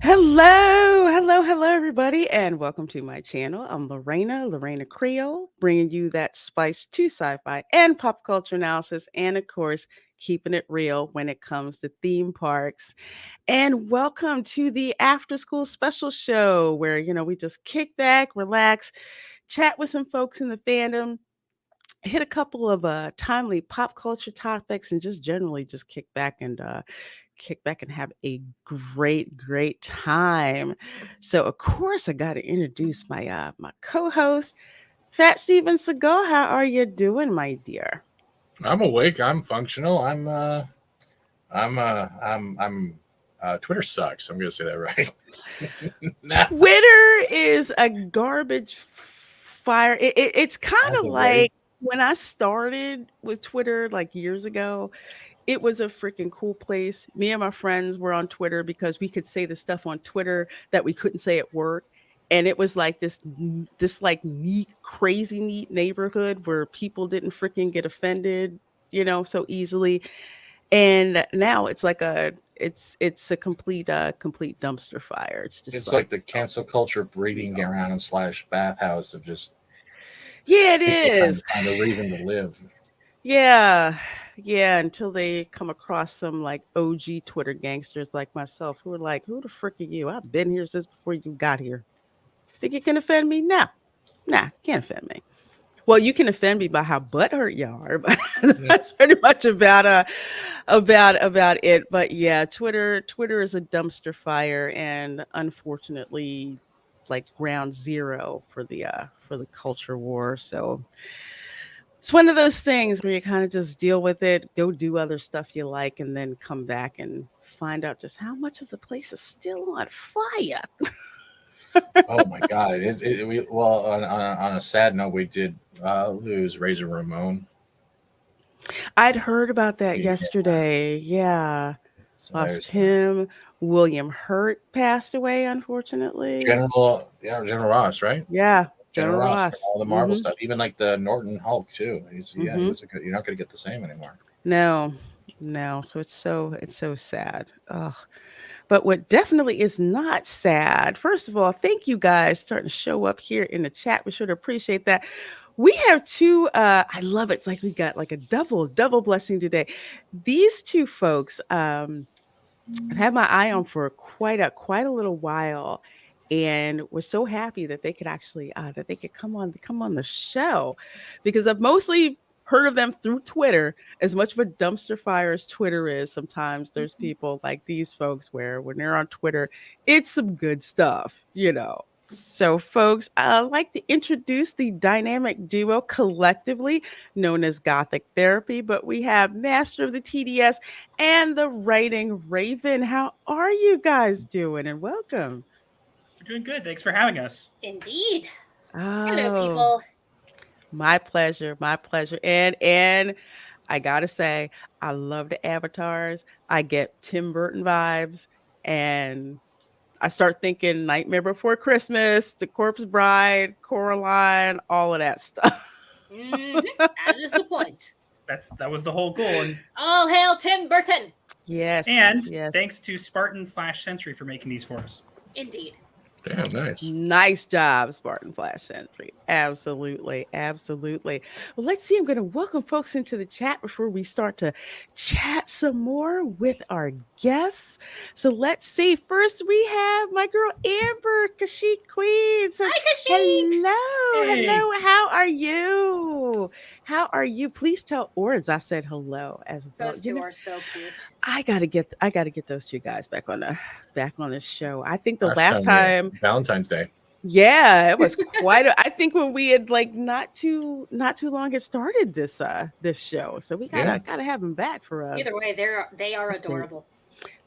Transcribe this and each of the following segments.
Hello, everybody, and welcome to my channel. I'm Reina Creole, bringing you that spice to sci-fi and pop culture analysis, and of course, keeping it real when it comes to theme parks. And welcome to the After School Special Show, where we just kick back, relax, chat with some folks in the fandom, hit a couple of timely pop culture topics, and just generally just kick back and have a great time. So of course I got to introduce my co-host, Fat Steven Seagal. How are you doing, my dear? I'm awake. I'm functional. Twitter sucks. I'm gonna say that right. Nah, Twitter is a garbage fire. It's kind as of a way. like when I started with Twitter like years ago. It was a freaking cool place. Me and my friends were on Twitter because we could say the stuff on Twitter that we couldn't say at work. And it was like this like neat, crazy neat neighborhood where people didn't freaking get offended, so easily. And now it's like it's a complete dumpster fire. It's just It's like, like the cancel culture you breeding know. ground slash bathhouse of just Yeah, it people trying is. to find a reason to live. Yeah. Yeah, until they come across some like OG Twitter gangsters like myself who are like, who the frick are you? I've been here since before you got here. Think you can offend me? No. Nah, can't offend me. Well, you can offend me by how butthurt you are, but Yeah. that's pretty much about it. But yeah, Twitter is a dumpster fire, and unfortunately, like ground zero for the culture war. So it's one of those things where you kind of just deal with it, go do other stuff you like, and then come back and find out just how much of the place is still on fire. Oh my God. Well, on a sad note, we did lose Razor Ramon. I'd heard about that Yeah. yesterday. Yeah. So Lost there's him. William Hurt passed away, unfortunately. General Ross, right? Yeah. General General Ross from Ross. all the Marvel Mm-hmm. stuff, even like the Norton Hulk too. He Mm-hmm. was a good. You're not gonna get the same anymore. No. No. So it's so sad. Ugh. But what definitely is not sad, first of all, thank you guys starting to show up here in the chat. We should appreciate that. We have two, I love it. It's like we got like a double blessing today. These two folks, I've had my eye on for quite a little while, and was so happy that they could actually that they could come on the show, because I've mostly heard of them through Twitter. As much of a dumpster fire as Twitter is, sometimes there's people like these folks where when they're on Twitter, it's some good stuff. So, folks, I'd like to introduce the dynamic duo collectively known as Gothic Therapy, but we have Master of the TDS and the Writing Raven. How are you guys doing? And welcome. We're doing good. Thanks for having us. Indeed. Hello, Oh, people. my pleasure, my pleasure. And I gotta say, I love the avatars. I get Tim Burton vibes, and I start thinking Nightmare Before Christmas, The Corpse Bride, Coraline, all of that stuff. That is the point. That was the whole goal, All hail Tim Burton. Yes, and yes. thanks to Spartan Flash Sentry for making these for us. Indeed. Damn, nice. Nice job, Spartan Flash Sentry. Absolutely. Absolutely. Well, let's see. I'm going to welcome folks into the chat before we start to chat some more with our guests. So let's see. First, we have my girl Amber Kashik Queen says, Hi, Kashyyyk. hello. Hey, Hello. How are you? How are you? Please tell Orange I said hello as well. Those two are so cute. I gotta get those two guys back on the show. I think the Last last time, yeah, time, Valentine's Day. yeah, it was I think when we had like not too long had started this show. So we Yeah. gotta have them back for a Either way, they are update. adorable.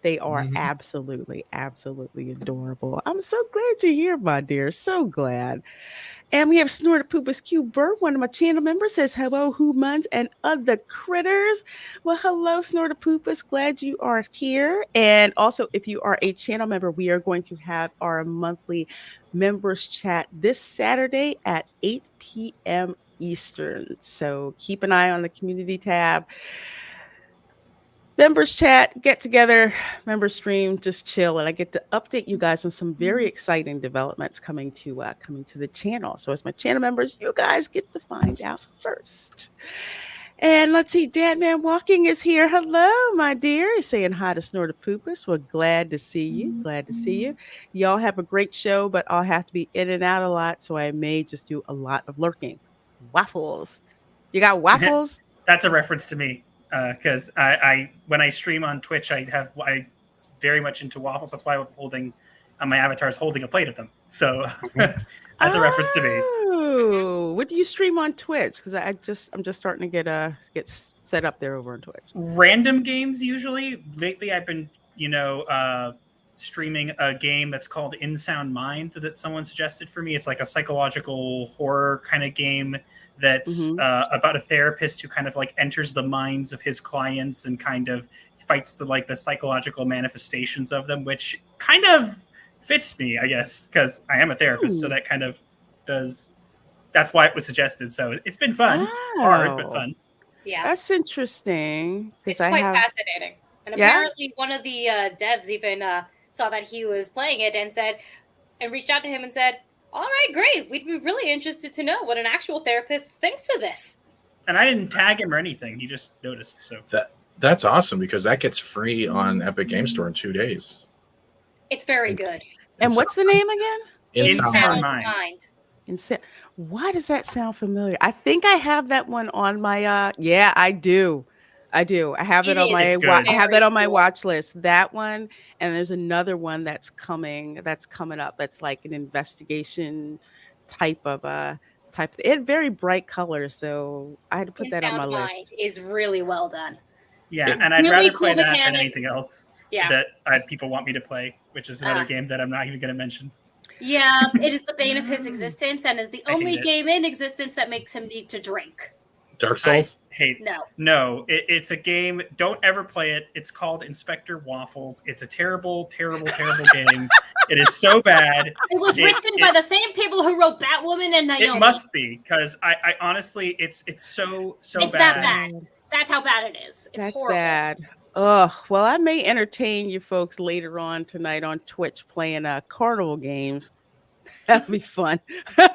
They are Hmm. absolutely adorable. I'm so glad you're here, my dear. So glad. And we have Snorter Poopus Q Bird, one of my channel members, says hello, humans and other critters. Well, hello, Snorter Poopus. Glad you are here. And also, if you are a channel member, we are going to have our monthly members chat this Saturday at 8 p.m. Eastern. So keep an eye on the community tab. members chat, get together, members stream, just chill, and I get to update you guys on some very exciting developments coming to the channel. So as my channel members, you guys get to find out first. And let's see, Dad Man Walking is here. Hello, my dear. He's saying hi to Snorter Poopus. Well, glad to see you. Glad to see you. Y'all have a great show, but I'll have to be in and out a lot, so I may just do a lot of lurking. Waffles. You got waffles? That's a reference to me because I when I stream on Twitch, I very much into waffles. That's why I'm holding my avatar is holding a plate of them. So that's a reference to me. Oh, what do you stream on Twitch? Because I'm just starting to get set up there over on Twitch. Random games usually. Lately, I've been streaming a game that's called In Sound Mind that someone suggested for me. It's like a psychological horror kind of game that's about a therapist who kind of like enters the minds of his clients and kind of fights the psychological manifestations of them, which kind of fits me, I guess, because I am a therapist. So that kind of does. That's why it was suggested. So it's been fun, hard but fun. Yeah, That's interesting. it's quite fascinating. And apparently, one of the devs even saw that he was playing it and reached out to him and said, "All right, great. We'd be really interested to know what an actual therapist thinks of this." And I didn't tag him or anything. He just noticed. So That's awesome because that gets free on Epic Game Store in 2 days. It's very good. And what's the name again? In Sound Sound Mind. Mind. Why does that sound familiar? I think I have that one on my yeah, I do. I have it on my It's good. I have that on my Very cool. watch list. That one, and there's another one that's coming up. That's like an investigation type of it had very bright colors, so I had to put In that on my Sound list. Mind is really well done. Yeah, and I'd Really rather cool play that than mechanic. anything else Yeah. that people want me to play, which is another game that I'm not even going to mention. Yeah, it is the bane of his existence and is the I hate only it. game in existence that makes him need to drink. Dark Souls? I hate. No. It's a game. Don't ever play it. It's called Inspector Waffles. It's a terrible, terrible, terrible game. It is so bad. It was written by the same people who wrote Batwoman and Naomi. It must be because I honestly, it's so It's bad. that bad. That's how bad it is. It's That's horrible. bad. Ugh. Well, I may entertain you folks later on tonight on Twitch playing carnival games. That'd be fun. Oh,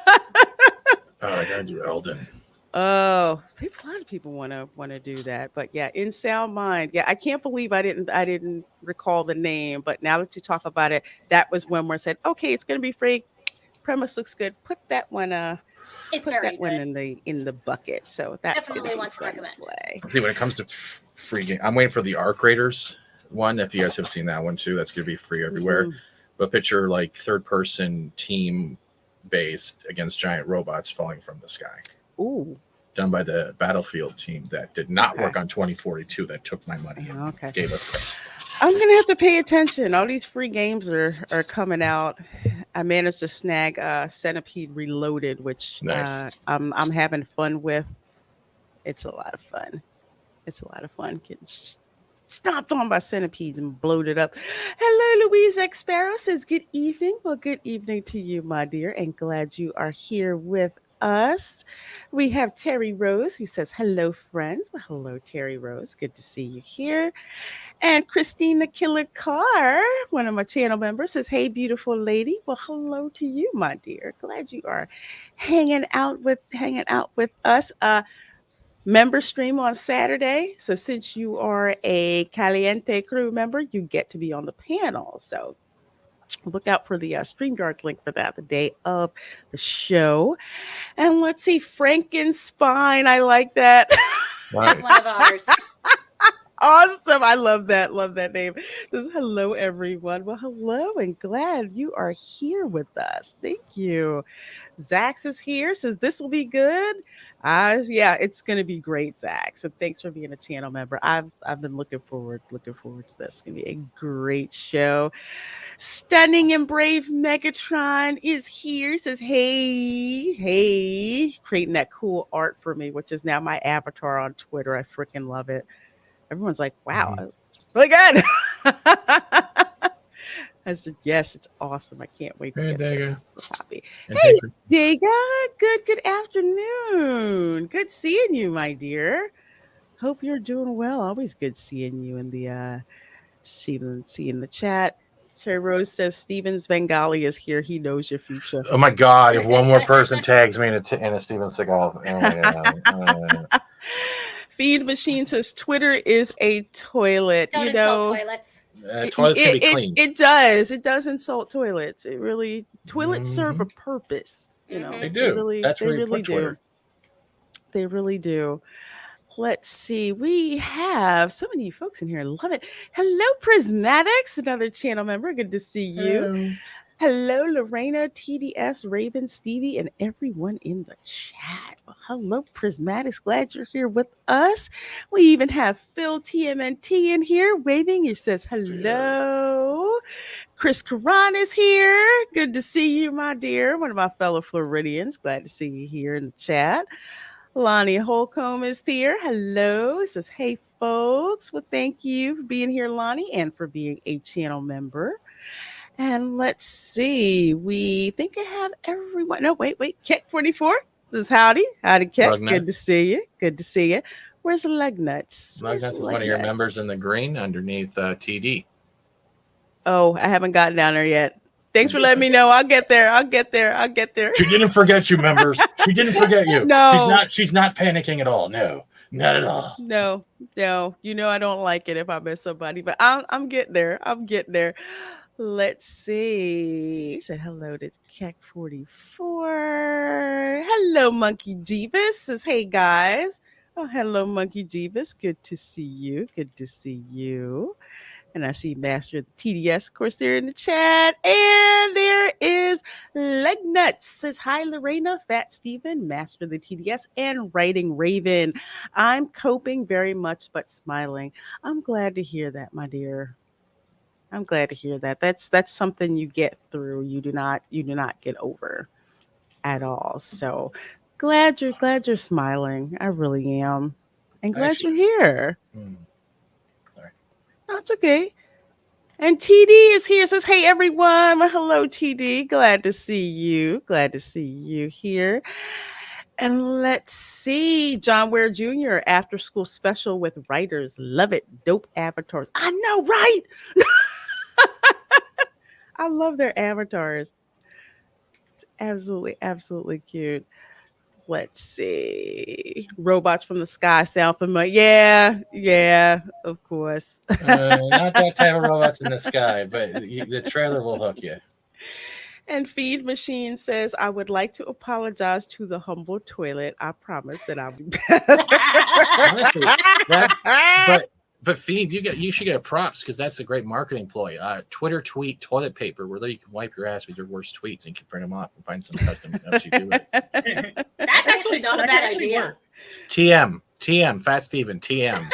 I gotta do Elden. Oh, a lot of people want to do that, but yeah, In Sound Mind. Yeah, I can't believe I didn't recall the name, but now that you talk about it, that was when we said, okay, it's going to be free. Premise looks good. Put that one It's put very that one good. in the bucket. So that's Definitely gonna be want to fun recommend. play. See, when it comes to free game, I'm waiting for the Arc Raiders one. If you guys have seen that one too, that's gonna be free everywhere. Mhm. But picture like third-person team based against giant robots falling from the sky, Ooh, done by the Battlefield team that did not work on 2042. That took my money and okay. gave us credit. I'm gonna have to pay attention. All these free games are coming out. I managed to snag Centipede Reloaded, which Nice. I'm having fun with. It's a lot of fun. Getting stomped on by centipedes and bloated up. Hello, Louise X Sparrow says good evening. Well, good evening to you, my dear, and glad you are here with us. We have Terry Rose who says hello, friends. Well, hello, Terry Rose. Good to see you here. And Christina Killer Carr, one of my channel members, says, hey, beautiful lady. Well, hello to you, my dear. Glad you are hanging out with us. Member stream on Saturday. So since you are a Caliente crew member, you get to be on the panel. So look out for the StreamYard link for that the day of the show. And let's see, Frankenspine. I like that. That's one of ours. Awesome. I love that. Love that name. Says hello, everyone. Well, hello, and glad you are here with us. Thank you. Zax is here. Says this will be good. Yeah, it's gonna be great, Zax. So thanks for being a channel member. I've been looking forward to this. It's gonna be a great show. Stunning and brave Megatron is here. Says hey, creating that cool art for me, which is now my avatar on Twitter. I freaking love it. Everyone's like, wow, really good. I said, yes, it's awesome. I can't wait to Hey, get Dega. a physical copy. And Hey, thank you. Dega, good afternoon. Good seeing you, my dear. Hope you're doing well. Always good seeing you in the seeing the chat. Terry Rose says Stevens Bengali is here. He knows your future. Oh my God! If one more person tags me in a Steven Seagal, oh my God. Feed Machine says Twitter is a toilet. Don't insult toilets. Toilets can be cleaned. It does. It does insult toilets. It really toilets serve a Mhm. purpose. You know, They Mhm. do. That's they where you really put do. Twitter. They really do. Let's see. We have so many folks in here. Love it. Hello, Prismatics, another channel member. Good to see you. Hello. Hello, Lorena, TDS, Raven, Stevie, and everyone in the chat. Well, hello, Prismatics. Glad you're here with us. We even have Phil TMNT in here waving. He says hello. Chris Karan is here. Good to see you, my dear. One of my fellow Floridians. Glad to see you here in the chat. Lonnie Holcomb is here. Hello. It says, hey, folks. Well, thank you for being here, Lonnie, and for being a channel member. And let's see. We think I have everyone. No, wait. Keck 44 says, howdy. Howdy, Keck. Lug Good to Nuts. see you. Good to see you. Where's Lugnuts? Lug Nuts is one of your members in the green underneath TD. Oh, I haven't gotten down there yet. Thanks for letting me know. I'll get there. She didn't forget you, members. She didn't forget you. No. She's not panicking at all. No, not at all. No. You know I don't like it if I miss somebody, but I'm getting there. Let's see. He said hello to Keck 44. Hello, Monkey Jeebus. Says, hey guys. Oh, hello, Monkey Jeebus. Good to see you. And I see Master of the TDS, of course, they're in the chat. And there is Legnuts. Says, hi, Lorena, Fat Steven, Master of the TDS, and Writing Raven. I'm coping very much, but smiling. I'm glad to hear that, my dear. I'm glad to hear that. That's something you get through. You do not get over at all. So glad you're smiling. I really am. And glad you're here. Sorry. No, it's okay. And TD is here. Says, hey everyone. Well, hello, TD. Glad to see you. Glad to see you here. And let's see. John Ware Jr. after school special with writers. Love it. Dope avatars. I know, right? I love their avatars. It's absolutely cute. Let's see. Robots from the sky sound familiar. Yeah, of course. Not that type of robots in the sky, but the trailer will hook you. And Feed Machine says, I would like to apologize to the humble toilet. I promise that I'll be better. Honestly, but Feed, you should get props because that's a great marketing ploy. Twitter tweet toilet paper where you can wipe your ass with your worst tweets and can print them off and find some custom notes you do it. That's actually not a bad idea. TM, Fat Steven, TM.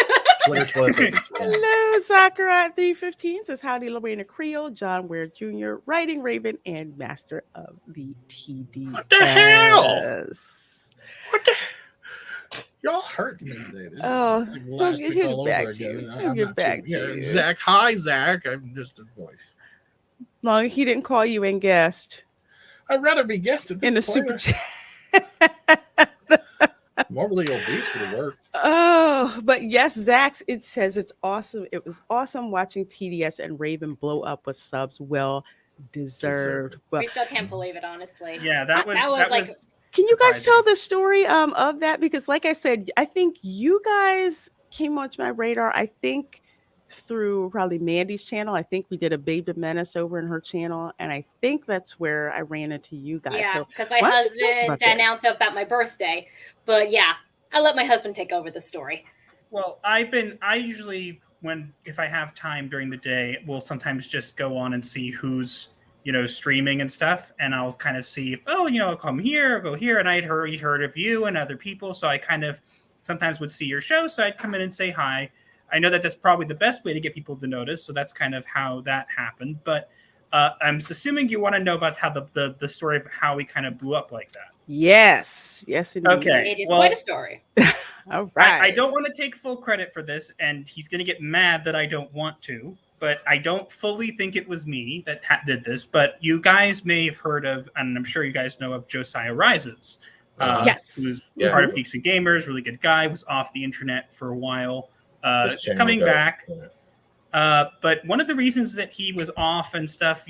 Twitter toilet paper. Hello, Sakura 315 says, howdy, Reina Creole, John Ware Jr., Writing Raven, and Master of the TDS. What the hell? What the? Y'all hurt me today. Oh, he'll get back to you. He'll get back to you. Zach, hi, Zach. I'm just a voice. Long he didn't call you in guest. I'd rather be guest at this in the point. super chat. Morbidly obese would have worked. Oh, but yes, Zach's, it says it's awesome. It was awesome watching TDS and Raven blow up with subs. Well deserved. Well, We still can't believe it, honestly. Yeah, that was like. Can you guys surprising. tell the story of that? Because like I said, I think you guys came onto my radar, I think through probably Mandy's channel. I think we did a Babe to Menace over in her channel. And I think that's where I ran into you guys. Yeah, because So my why don't you tell us husband about this? announced about my birthday. But yeah, I let my husband take over the story. Well, I usually, if I have time during the day, will sometimes just go on and see who's, streaming and stuff. And I'll kind of see if, I'll come here, I'll go here. And I'd heard of you and other people. So I kind of sometimes would see your show. So I'd come in and say hi. I know that that's probably the best way to get people to notice. So that's kind of how that happened. But I'm assuming you want to know about how the story of how we kind of blew up like that. Yes, indeed. Okay. It is quite a story. All right. I don't want to take full credit for this, and he's going to get mad that I don't want to, but I don't fully think it was me that did this. But you guys may have heard of, and I'm sure you guys know of Josiah Rises, Yes. who's Yeah. part of Geeks and Gamers, really good guy, was off the internet for a while. This He's channel coming goes- back. But one of the reasons that he was off and stuff,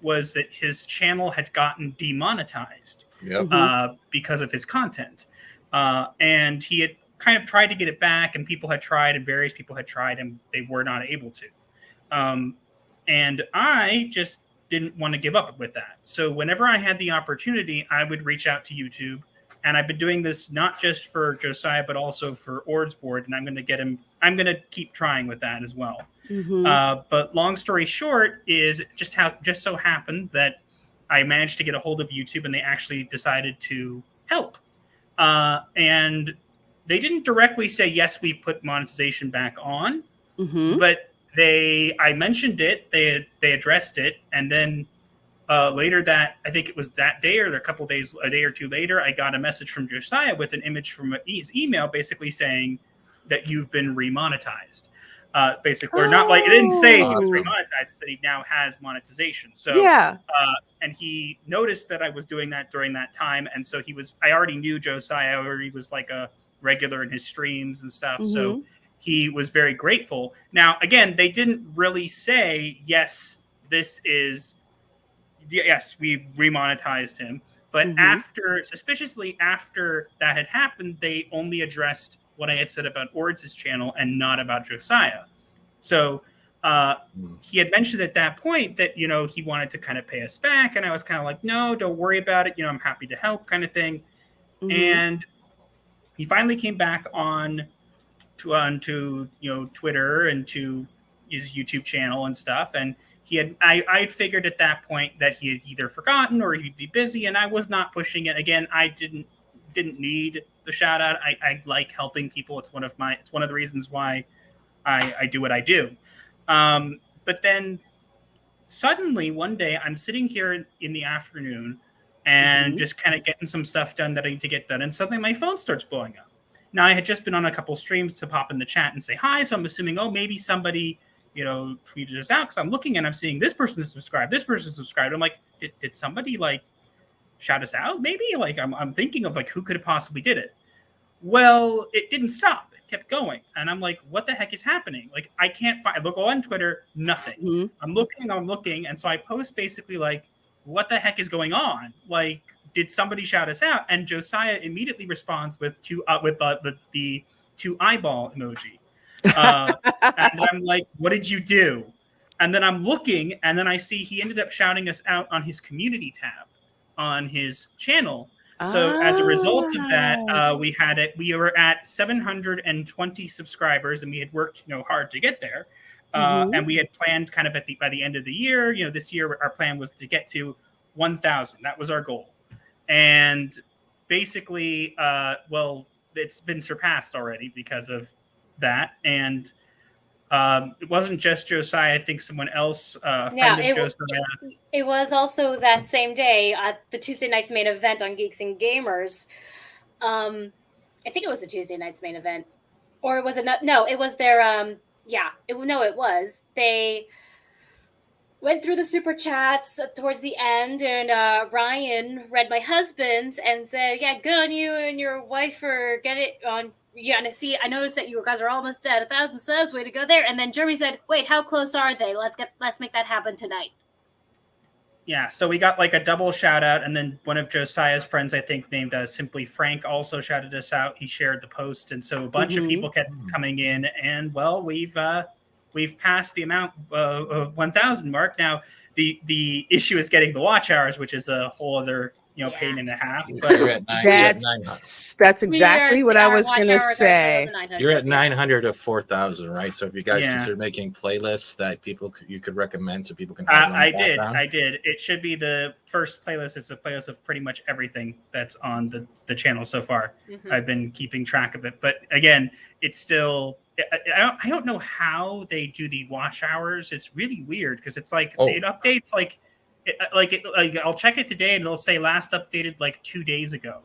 was that his channel had gotten demonetized because of his content. And he had kind of tried to get it back, and people had tried, and various people had tried, and they were not able to. And I just didn't want to give up with that. So whenever I had the opportunity, I would reach out to YouTube. And I've been doing this not just for Josiah, but also for Ord's Board. And I'm going to keep trying with that as well. But long story short is just so happened that I managed to get a hold of YouTube, and they actually decided to help. And they didn't directly say, yes, we've put monetization back on, but I mentioned it, they addressed it, and then later I think it was that day or a day or two later, I got a message from Josiah with an image from his email basically saying that you've been remonetized. Basically, or not, like, it didn't say he was remonetized, it said he now has monetization. So and he noticed that I was doing that during that time, and so I already knew Josiah, or he was like a regular in his streams and stuff. So he was very grateful. Now, again, they didn't really say, yes, we remonetized him. But suspiciously after that had happened, they only addressed what I had said about Ord's channel and not about Josiah. So he had mentioned at that point that, he wanted to kind of pay us back. And I was kind of like, no, don't worry about it. I'm happy to help, kind of thing. And he finally came back on to Twitter and to his YouTube channel and stuff. And I figured at that point that he had either forgotten or he'd be busy, and I was not pushing it. Again, I didn't need the shout out. I like helping people. It's one of the reasons why I do what I do. But then suddenly one day I'm sitting here in the afternoon and just kind of getting some stuff done that I need to get done, and suddenly my phone starts blowing up. Now, I had just been on a couple streams to pop in the chat and say hi, so I'm assuming, maybe somebody, tweeted us out, because I'm looking and I'm seeing this person is subscribed, this person is subscribed. I'm like, did somebody like shout us out? Maybe, like, I'm thinking of like who could have possibly did it. Well, it didn't stop. It kept going, and I'm like, what the heck is happening? Like, I can't find. I look on Twitter, nothing. I'm looking, and so I post basically like, what the heck is going on? Like, did somebody shout us out? And Josiah immediately responds with the two eyeball emoji. And I'm like, what did you do? And then I'm looking, and then I see he ended up shouting us out on his community tab on his channel. So as a result of that, we were at 720 subscribers, and we had worked hard to get there. And we had planned kind of by the end of the year, this year our plan was to get to 1,000. That was our goal. And basically, it's been surpassed already because of that. And it wasn't just Josiah. I think someone else, a friend of Josiah. It was also that same day at the Tuesday night's main event on Geeks and Gamers. I think it was the Tuesday night's main event. Or was it not? No, it was their, it was. They went through the super chats towards the end, and Ryan read my husband's and said, yeah, good on you and your wife for get it on. Yeah, and I noticed that you guys are almost at 1,000 subs. Way to go there. And then Jeremy said, wait, how close are they? Let's make that happen tonight. Yeah, so we got like a double shout out, and then one of Josiah's friends, I think named Simply Frank, also shouted us out. He shared the post, and so a bunch of people kept coming in, and we've passed the amount of 1,000 mark. Now, the issue is getting the watch hours, which is a whole other pain and a half. But that's exactly what I was going to say. You're at 900 to 4,000, right? So if you guys consider making playlists that you could recommend, so people can. I did. It should be the first playlist. It's a playlist of pretty much everything that's on the channel so far. I've been keeping track of it, but again, it's still. I don't know how they do the watch hours. It's really weird because it's like it updates like I'll check it today and it'll say last updated like 2 days ago,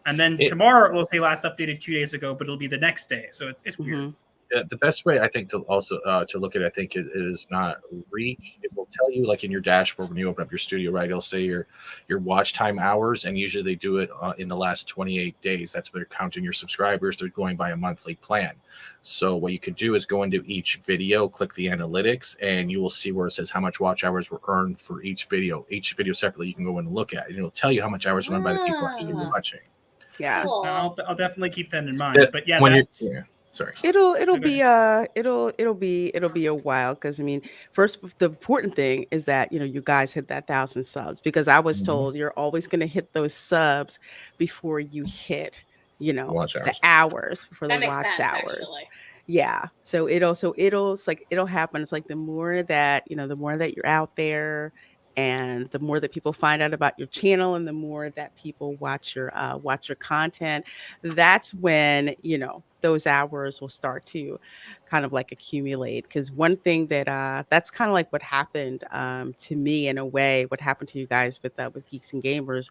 and then tomorrow it will say last updated 2 days ago, but it'll be the next day. So it's weird. The best way I think to also to look at it, I think is not reach. It will tell you like in your dashboard when you open up your studio, right? It'll say your watch time hours, and usually they do it in the last 28 days. That's what they're counting your subscribers. They're going by a monthly plan. So what you could do is go into each video, click the analytics, and you will see where it says how much watch hours were earned for each video. Each video separately, you can go in and look at, and it'll tell you how much hours were earned by the people actually watching. Yeah. Cool. I'll definitely keep that in mind. But yeah, that's sorry. It'll Okay. be a while because I mean, first the important thing is that you guys hit that 1,000 subs because I was told you're always going to hit those subs before you hit Watch the hours. hours for the That makes watch sense, hours. actually. Yeah. So it's like it'll happen. It's like the more that you're out there and the more that people find out about your channel and the more that people watch your content, that's when, those hours will start to kind of like accumulate. Because one thing that's kind of like what happened to me in a way, what happened to you guys with Geeks and Gamers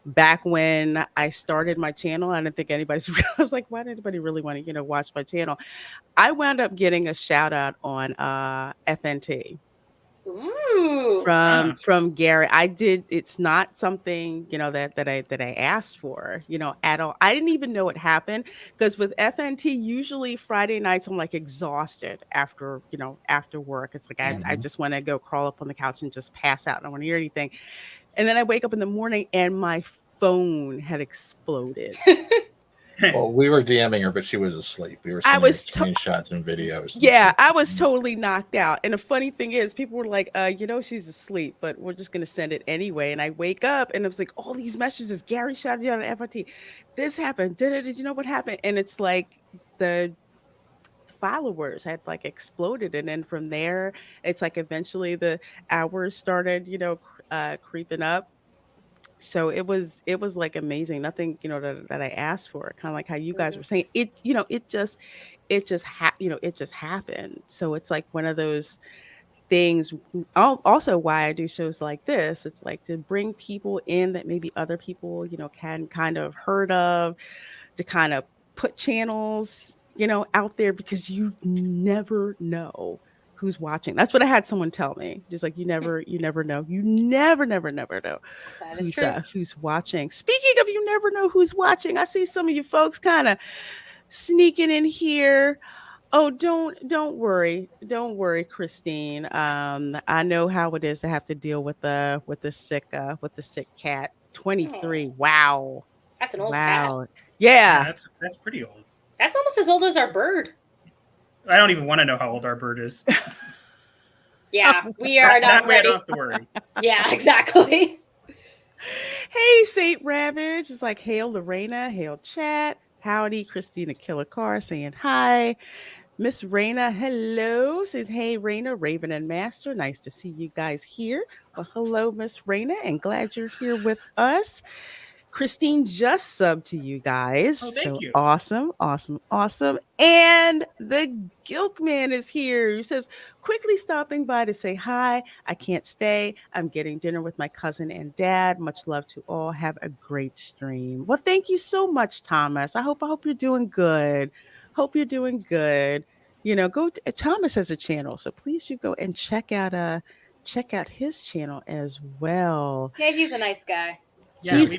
back when I started my channel. I didn't think anybody's I was like, why did anybody really want to, watch my channel? I wound up getting a shout out on FNT Ooh. from Gary. It's not something, that I asked for, at all. I didn't even know it happened because with FNT, usually Friday nights I'm like exhausted after work. It's like I just want to go crawl up on the couch and just pass out. I don't want to hear anything. And then I wake up in the morning and my phone had exploded. Well, we were DMing her, but she was asleep. We were I sending her was screenshots and videos. Yeah, I was totally knocked out. And the funny thing is, people were like, she's asleep, but we're just going to send it anyway. And I wake up and it was like, all these messages. Gary shouted you out on FRT. This happened. Did you know what happened? And it's like the followers had like exploded. And then from there, it's like eventually the hours started, creeping up. So it was like amazing. Nothing, that I asked for. Kind of like how you guys were saying it, it just happened. So it's like one of those things. Also why I do shows like this, it's like to bring people in that maybe other people, can kind of heard of, to kind of put channels, out there because you never know who's watching. That's what I had someone tell me. Just like you never know. You never know That is true. who's watching. Speaking of you never know who's watching, I see some of you folks kind of sneaking in here. Oh, don't worry, Christine. I know how it is to have to deal with the sick cat. 23. Oh, Wow, that's an old cat. wow, Yeah, yeah. that's pretty old. That's almost as old as our bird. I don't even want to know how old our bird is. Yeah, we are not That way I ready. don't have to worry. Yeah, exactly. Hey, Saint Ravage. It's like, hail Lorena, hail chat. Howdy, Christina Killer Car saying hi. Miss Raina, hello. Says, hey, Raina, Raven and Master. Nice to see you guys here. Well, hello, Miss Raina, and glad you're here with us. Christine just subbed to you guys. Oh, thank So you. awesome, awesome, awesome. And the Gilk Man is here. He says, quickly stopping by to say hi. I can't stay. I'm getting dinner with my cousin and dad. Much love to all. Have a great stream. Well, thank you so much, Thomas. I hope you're doing good. Hope you're doing good. Thomas has a channel, so please you go and check out his channel as well. Yeah, he's a nice guy. Yeah, He's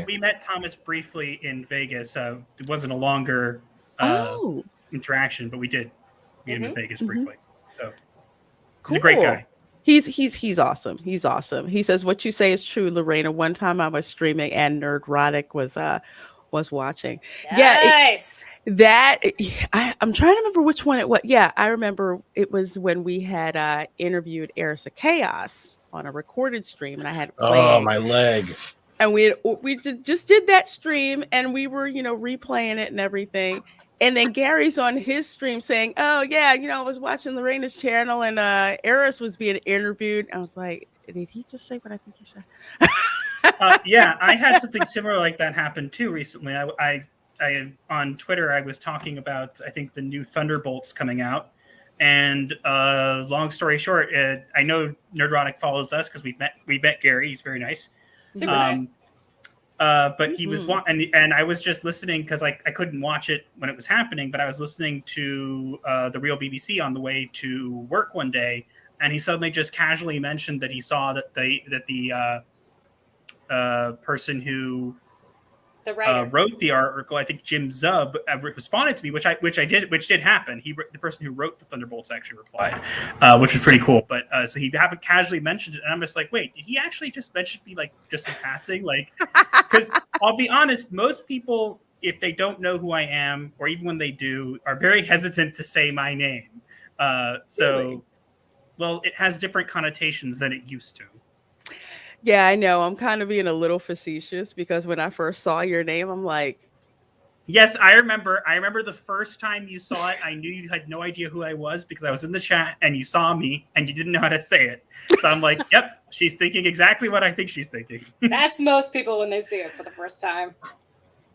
we met Thomas briefly in Vegas. It wasn't a longer oh interaction, but we did meet him in Vegas briefly. So he's a cool. great guy. He's awesome. He's awesome. He says what you say is true, Lorena. One time I was streaming and Nerdrotic was watching. Nice. I'm trying to remember which one it was. Yeah, I remember it was when we had interviewed Erisa Chaos on a recorded stream, and I had Oh, my leg. and we just did that stream, and we were replaying it and everything. And then Gary's on his stream saying, "Oh yeah, I was watching Lorena's channel, and Eris was being interviewed." I was like, "Did he just say what I think he said?" Yeah, I had something similar like that happen too recently. I on Twitter I was talking about I think the new Thunderbolts coming out, and long story short, I know Nerdrotic follows us because we met Gary. He's very nice. Super nice. But he was and I was just listening because I couldn't watch it when it was happening, but I was listening to the Real BBC on the way to work one day, and he suddenly just casually mentioned that he saw that the person who wrote the article, I think Jim Zub, responded to me, which did happen. The person who wrote the Thunderbolts actually replied, which was pretty cool. But so he happened casually mentioned it, and I'm just like, wait, did he actually just mention me like just in passing? Like, because I'll be honest, most people, if they don't know who I am, or even when they do, are very hesitant to say my name. Really? Well, it has different connotations than it used to. Yeah, I know. I'm kind of being a little facetious because when I first saw your name, I'm like, yes, I remember. I remember the first time you saw it, I knew you had no idea who I was because I was in the chat and you saw me and you didn't know how to say it. So I'm like, yep, she's thinking exactly what I think she's thinking. That's most people when they see it for the first time.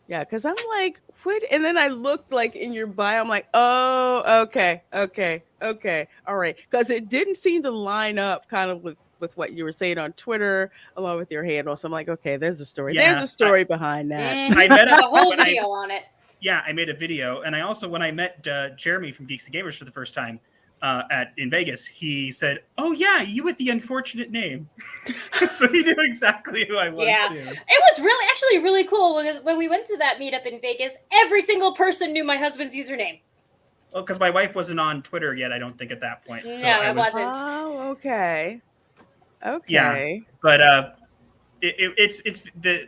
Yeah, because I'm like, what? And then I looked like in your bio, I'm like, oh, okay. All right. Because it didn't seem to line up kind of with what you were saying on Twitter along with your handle. So I'm like, okay, there's a story. Yeah, there's a story behind that. I met a whole video on it. Yeah, I made a video. And I also, when I met Jeremy from Geeks and Gamers for the first time in Vegas, he said, oh, yeah, you with the unfortunate name. So he knew exactly who I was, too. It was actually really cool. When we went to that meetup in Vegas, every single person knew my husband's username. Well, because my wife wasn't on Twitter yet, I don't think, at that point. So I wasn't. Oh, okay. Okay. Yeah, but it's the.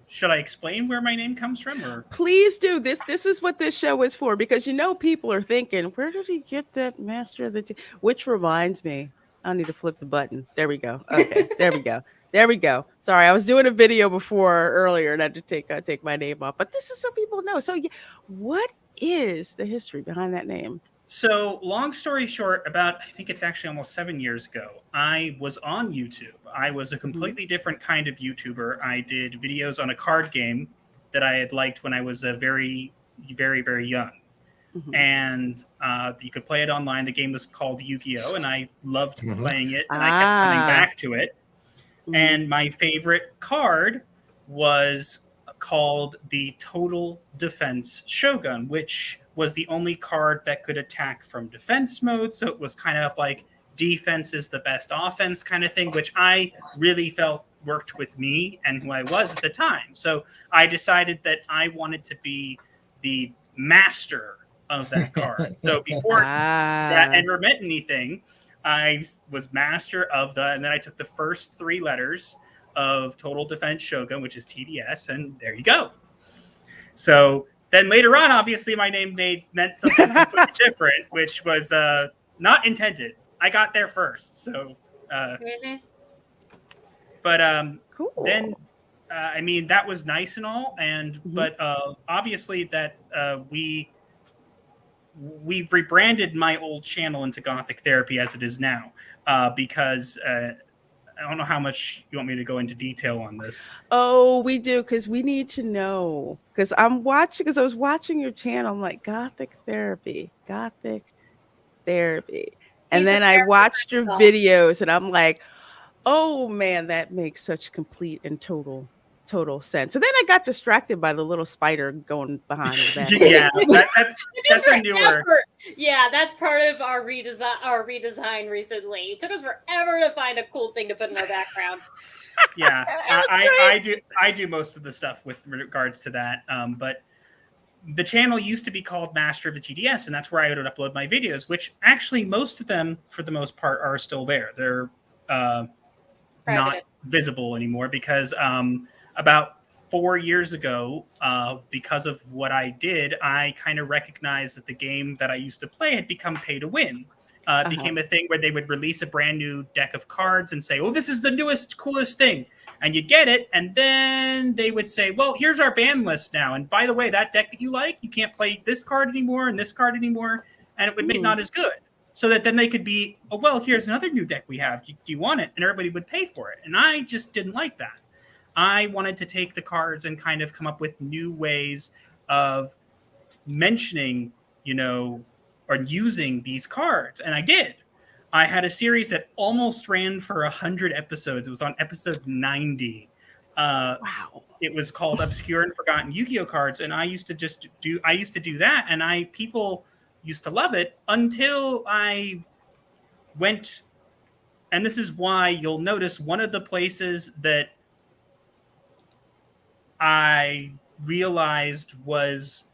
Should I explain where my name comes from? Or please do. This is what this show is for, because people are thinking, where did he get that Master of the which reminds me, I need to flip the button. There we go. Okay, there we go. Sorry, I was doing a video earlier and I had to take my name off. But this is so people know. So what is the history behind that name? So, long story short, I think it's actually almost 7 years ago, I was on YouTube. I was a completely different kind of YouTuber. I did videos on a card game that I had liked when I was a very, very, very young. And you could play it online. The game was called Yu-Gi-Oh! And I loved playing it, and I kept coming back to it. And my favorite card was called the Total Defense Shogun, which was the only card that could attack from defense mode. So it was kind of like defense is the best offense kind of thing, which I really felt worked with me and who I was at the time. So I decided that I wanted to be the master of that card. So before that ever meant anything, I was master of and then I took the first 3 letters of Total Defense Shogun, which is TDS, and there you go. So then later on, obviously, my name meant something completely different, which was not intended. I got there first, so. But cool. Then, I mean, that was nice and all, but obviously that we've rebranded my old channel into Gothic Therapy as it is now, because I don't know how much you want me to go into detail on this. Oh, we do, because we need to know. Because I was watching your channel. I'm like, Gothic Therapy. And then I watched your videos and I'm like, oh man, that makes such complete and total sense. And then I got distracted by the little spider going behind the back. Yeah, that's a newer. Yeah, that's part of our redesign recently. It took us forever to find a cool thing to put in our background. Yeah, I do most of the stuff with regards to that. But the channel used to be called Master of the TDS, and that's where I would upload my videos, which actually most of them, for the most part, are still there. They're not visible anymore because about 4 years ago, because of what I did, I kind of recognized that the game that I used to play had become pay to win. It became a thing where they would release a brand new deck of cards and say, oh, this is the newest, coolest thing. And you'd get it. And then they would say, well, here's our ban list now. And by the way, that deck that you like, you can't play this card anymore and this card anymore. And it would make not as good. So that then they could be, oh, well, here's another new deck we have. Do you want it? And everybody would pay for it. And I just didn't like that. I wanted to take the cards and kind of come up with new ways of mentioning, or using these cards. And I did. I had a series that almost ran for 100 episodes. It was on episode 90. Wow. It was called Obscure and Forgotten Yu-Gi-Oh cards, and I used to do that, and people used to love it until I went. And this is why you'll notice one of the places that I realized was,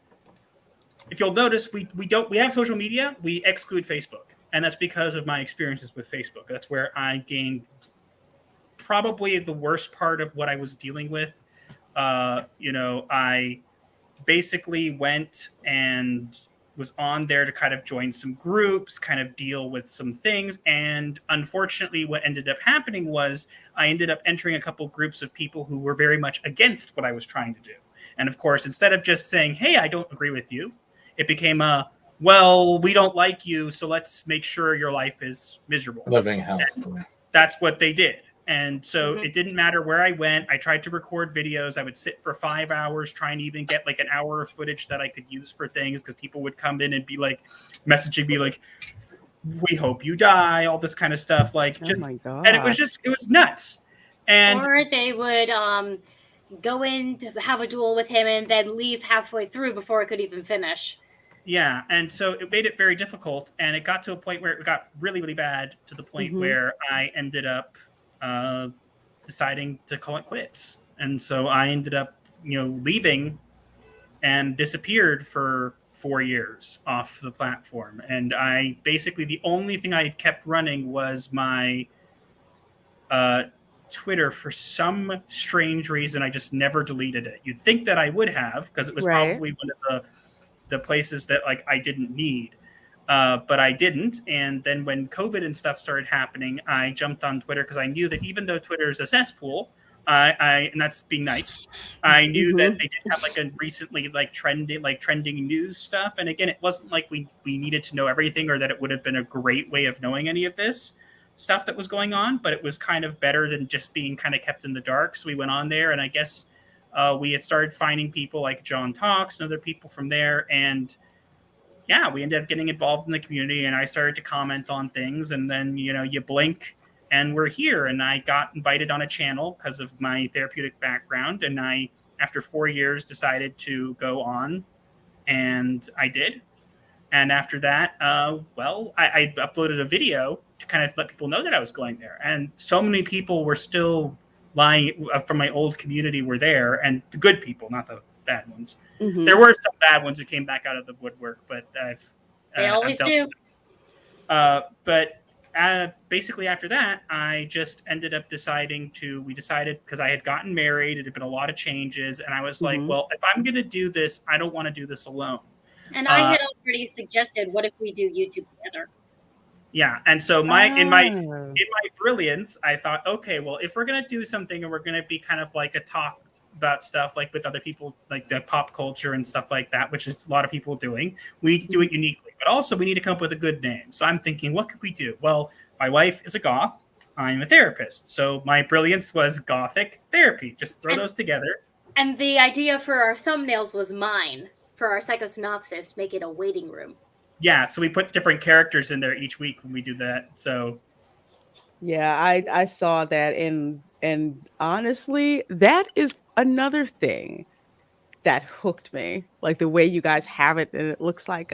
if you'll notice, we have social media, we exclude Facebook, and that's because of my experiences with Facebook. That's where I gained probably the worst part of what I was dealing with. I basically went and was on there to kind of join some groups, kind of deal with some things. And unfortunately, what ended up happening was I ended up entering a couple groups of people who were very much against what I was trying to do. And of course, instead of just saying, hey, I don't agree with you, it became well, we don't like you, so let's make sure your life is miserable. Living hell. That's what they did. And so it didn't matter where I went. I tried to record videos. I would sit for 5 hours trying to even get like an hour of footage that I could use for things, because people would come in and be like messaging me like, we hope you die, all this kind of stuff. Like, just, oh my God. And it was nuts. And or they would go in to have a duel with him and then leave halfway through before it could even finish. Yeah, and so it made it very difficult, and it got to a point where it got really, really bad, to the point where I ended up deciding to call it quits. And so I ended up, leaving and disappeared for 4 years off the platform. And I basically, the only thing I kept running was my Twitter. For some strange reason, I just never deleted it. You'd think that I would have, because it was probably one of the places that like I didn't need. But I didn't. And then when COVID and stuff started happening, I jumped on Twitter, because I knew that even though Twitter is a cesspool, and that's being nice, I knew that they did have like a recently trending news stuff. And again, it wasn't like we needed to know everything, or that it would have been a great way of knowing any of this stuff that was going on, but it was kind of better than just being kind of kept in the dark. So we went on there, and I guess we had started finding people like John Talks and other people from there. And yeah, we ended up getting involved in the community, and I started to comment on things, and then, you blink and we're here. And I got invited on a channel because of my therapeutic background. And I, after 4 years, decided to go on, and I did. And after that, I uploaded a video to kind of let people know that I was going there. And so many people were still lying from my old community were there, and the good people, not the bad ones. There were some bad ones who came back out of the woodwork, but they always do. But basically after that, I just ended up we decided, because I had gotten married, it had been a lot of changes, and I was like, well, if I'm going to do this, I don't want to do this alone. And I had already suggested, what if we do YouTube together? Yeah, and so in my brilliance, I thought, okay, well, if we're gonna do something and we're gonna be kind of like a talk about stuff like with other people, like the pop culture and stuff like that, which is a lot of people doing, we need to do it uniquely. But also, we need to come up with a good name. So I'm thinking, what could we do? Well, my wife is a goth. I'm a therapist. So my brilliance was Gothic therapy. Just throw those together. And the idea for our thumbnails was mine. For our psychosynopsis, make it a waiting room. Yeah, so we put different characters in there each week when we do that. So yeah, I saw that, and honestly, that is another thing that hooked me. Like the way you guys have it, and it looks like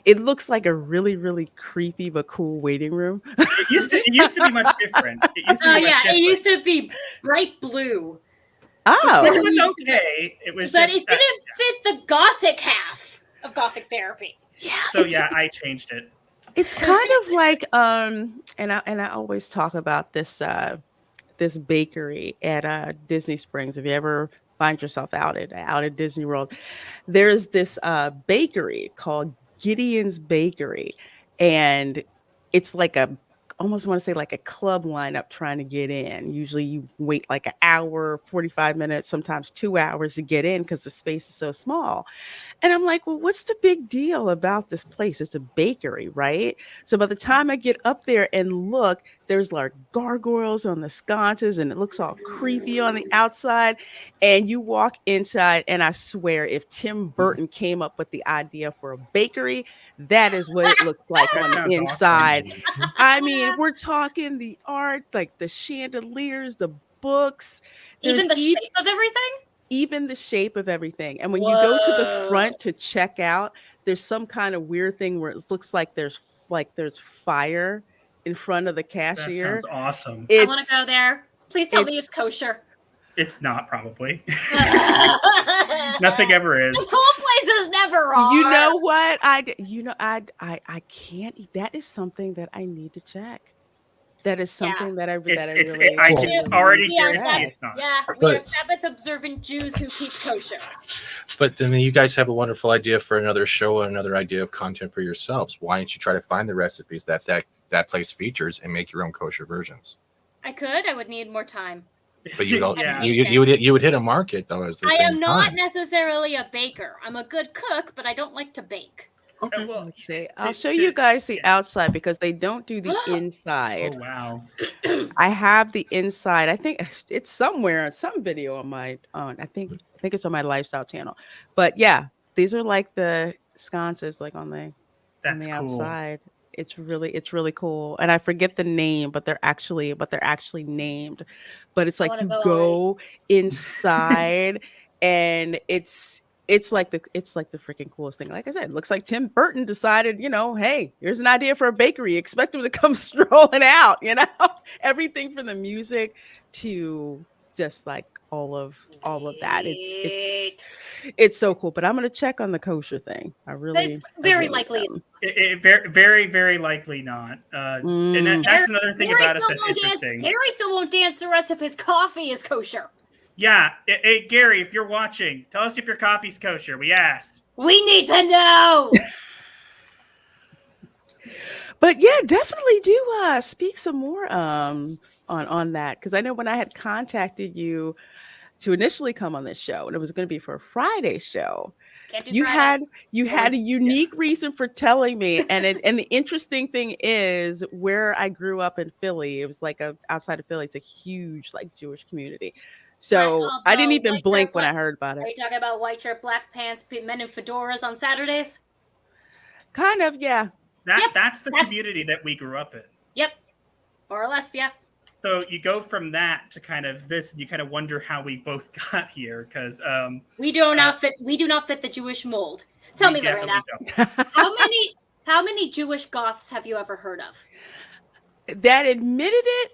it looks like a really, really creepy but cool waiting room. It used to be much different. It used to be bright blue. Oh, which was okay. It was, but it didn't fit the Gothic half of Gothic therapy. Yeah. So I changed it. It's kind of like and I always talk about this this bakery at Disney Springs. If you ever find yourself out at Disney World, there's this bakery called Gideon's Bakery, and it's like almost want to say like a club lineup trying to get in. Usually you wait like an hour, 45 minutes, sometimes 2 hours to get in because the space is so small. And I'm like, well, what's the big deal about this place? It's a bakery, right? So by the time I get up there and look, there's like gargoyles on the sconces, and it looks all creepy on the outside. And you walk inside, and I swear, if Tim Burton came up with the idea for a bakery, that is what it looks like on the inside. Awesome. I mean, we're talking the art, like the chandeliers, the books. Even the shape of everything? Even the shape of everything. And when you go to the Whoa. front to check out, there's some kind of weird thing where it looks like there's fire in front of the That cashier. sounds awesome. I want to go there. Please tell me it's kosher. It's not, probably. Nothing ever is. The cool places never are. You know what? I can't. That is something that I need to check. That is something that I really. I can already guarantee it's not. Yeah, we are Sabbath observant Jews who keep kosher. But then you guys have a wonderful idea for another show and another idea of content for yourselves. Why don't you try to find the recipes that place features and make your own kosher versions? I could. I would need more time. But you would hit a market though. I am not necessarily a baker. I'm a good cook, but I don't like to bake. Okay. Well, let's see. I'll show you guys the outside because they don't do the inside. Oh wow! I have the inside. I think it's somewhere, some video on my own. I think it's on my lifestyle channel. But yeah, these are like the sconces, like on the outside. It's really cool. And I forget the name, but they're actually named. But it's like you go inside and it's like the freaking coolest thing. Like I said, it looks like Tim Burton decided, hey, here's an idea for a bakery. Expect him to come strolling out, everything from the music to just like all of that. It's so cool. But I'm gonna check on the kosher thing. Very likely. Very, very likely not. And that's another thing about us that's interesting. Gary still won't dance the rest of his coffee is kosher. Yeah. Hey, Gary, if you're watching, tell us if your coffee's kosher. We asked. We need to know. But yeah, definitely do speak some more on that, because I know when I had contacted you to initially come on this show, and it was going to be for a Friday show, you had a unique reason for telling me, and the interesting thing is where I grew up in Philly. It was like outside of Philly. It's a huge like Jewish community. So I didn't even blink when I heard about it. Are you talking about white shirt, black pants, men in fedoras on Saturdays? Kind of, yeah. That's the community that we grew up in. Yep. More or less, yeah. So you go from that to kind of this, and you kind of wonder how we both got here, because we do not fit the Jewish mold. Tell me, Lorena, how many Jewish goths have you ever heard of? That admitted it?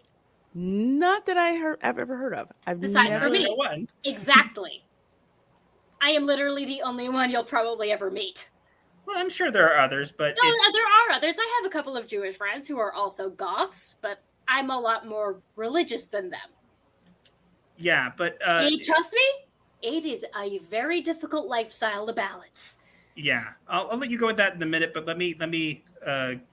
Not that I've ever heard of. Besides for me. Exactly. I am literally the only one you'll probably ever meet. Well, I'm sure there are others, but there are others. I have a couple of Jewish friends who are also goths, but I'm a lot more religious than them. Yeah, but trust me, it is a very difficult lifestyle to balance. Yeah, I'll let you go with that in a minute, but let me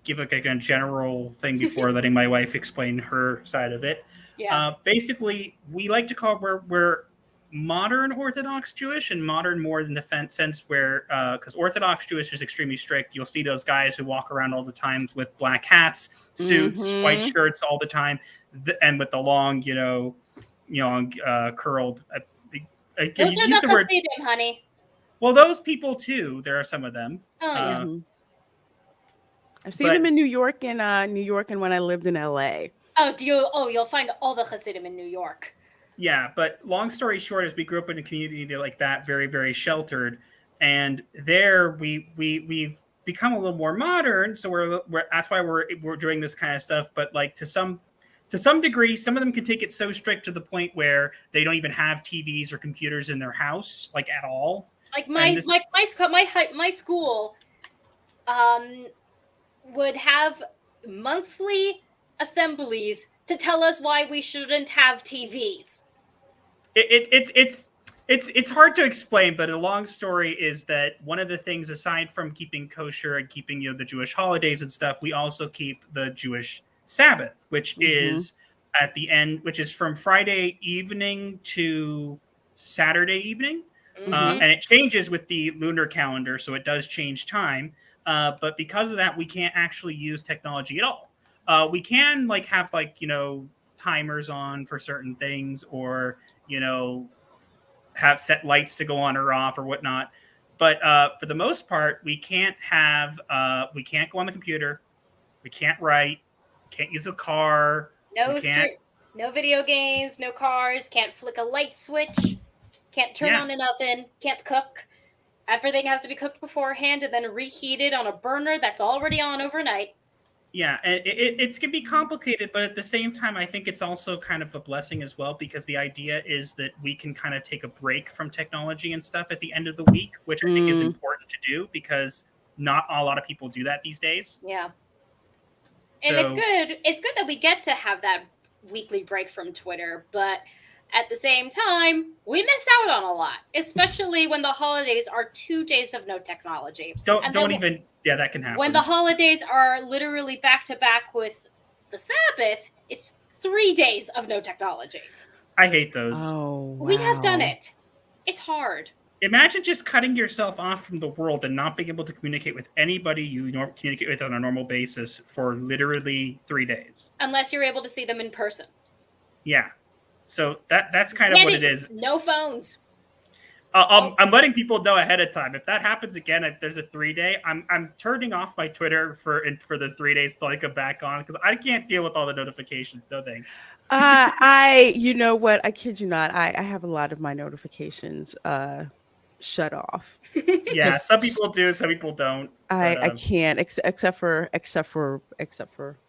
give like a general thing before letting my wife explain her side of it. Yeah. Basically, we like to call we're modern Orthodox Jewish, and modern more in the sense where because Orthodox Jewish is extremely strict. You'll see those guys who walk around all the time with black hats, suits, white shirts all the time, and with the long, curled. Those are the Hasidim, honey. Well, those people too. There are some of them. Oh yeah. I've seen them in New York and when I lived in LA. You'll find all the Hasidim in New York. Yeah, but long story short is we grew up in a community like that, very, very sheltered, and there we've become a little more modern. So we're that's why we're doing this kind of stuff. But like to some degree, some of them can take it so strict to the point where they don't even have TVs or computers in their house, like at all. Like my school would have monthly assemblies to tell us why we shouldn't have TVs. It's hard to explain, but a long story is that one of the things, aside from keeping kosher and keeping the Jewish holidays and stuff, we also keep the Jewish Sabbath, which is at the end, which is from Friday evening to Saturday evening. And it changes with the lunar calendar, so it does change time. But because of that, we can't actually use technology at all. We can have timers on for certain things, or have set lights to go on or off or whatnot. But for the most part, we can't go on the computer. We can't write. Can't use a car. No video games, no cars, can't flick a light switch, can't turn on an oven, can't cook. Everything has to be cooked beforehand and then reheated on a burner that's already on overnight. Yeah, and it's going to be complicated, but at the same time, I think it's also kind of a blessing as well, because the idea is that we can kind of take a break from technology and stuff at the end of the week, which I think is important to do, because not a lot of people do that these days. Yeah. And it's good. It's good that we get to have that weekly break from Twitter, but at the same time, we miss out on a lot, especially when the holidays are 2 days of no technology. That can happen. When the holidays are literally back to back with the Sabbath, it's 3 days of no technology. I hate those. Oh, wow. We have done it. It's hard. Imagine just cutting yourself off from the world and not being able to communicate with anybody you communicate with on a normal basis for literally 3 days. Unless you're able to see them in person. Yeah. So that's kind of what it is. No phones. I'm letting people know ahead of time. If that happens again, if there's a 3-day, I'm turning off my Twitter for the 3 days till I come back on, because I can't deal with all the notifications. No thanks. You know what? I kid you not. I have a lot of my notifications shut off. Yeah, some people do, some people don't. I can't, except for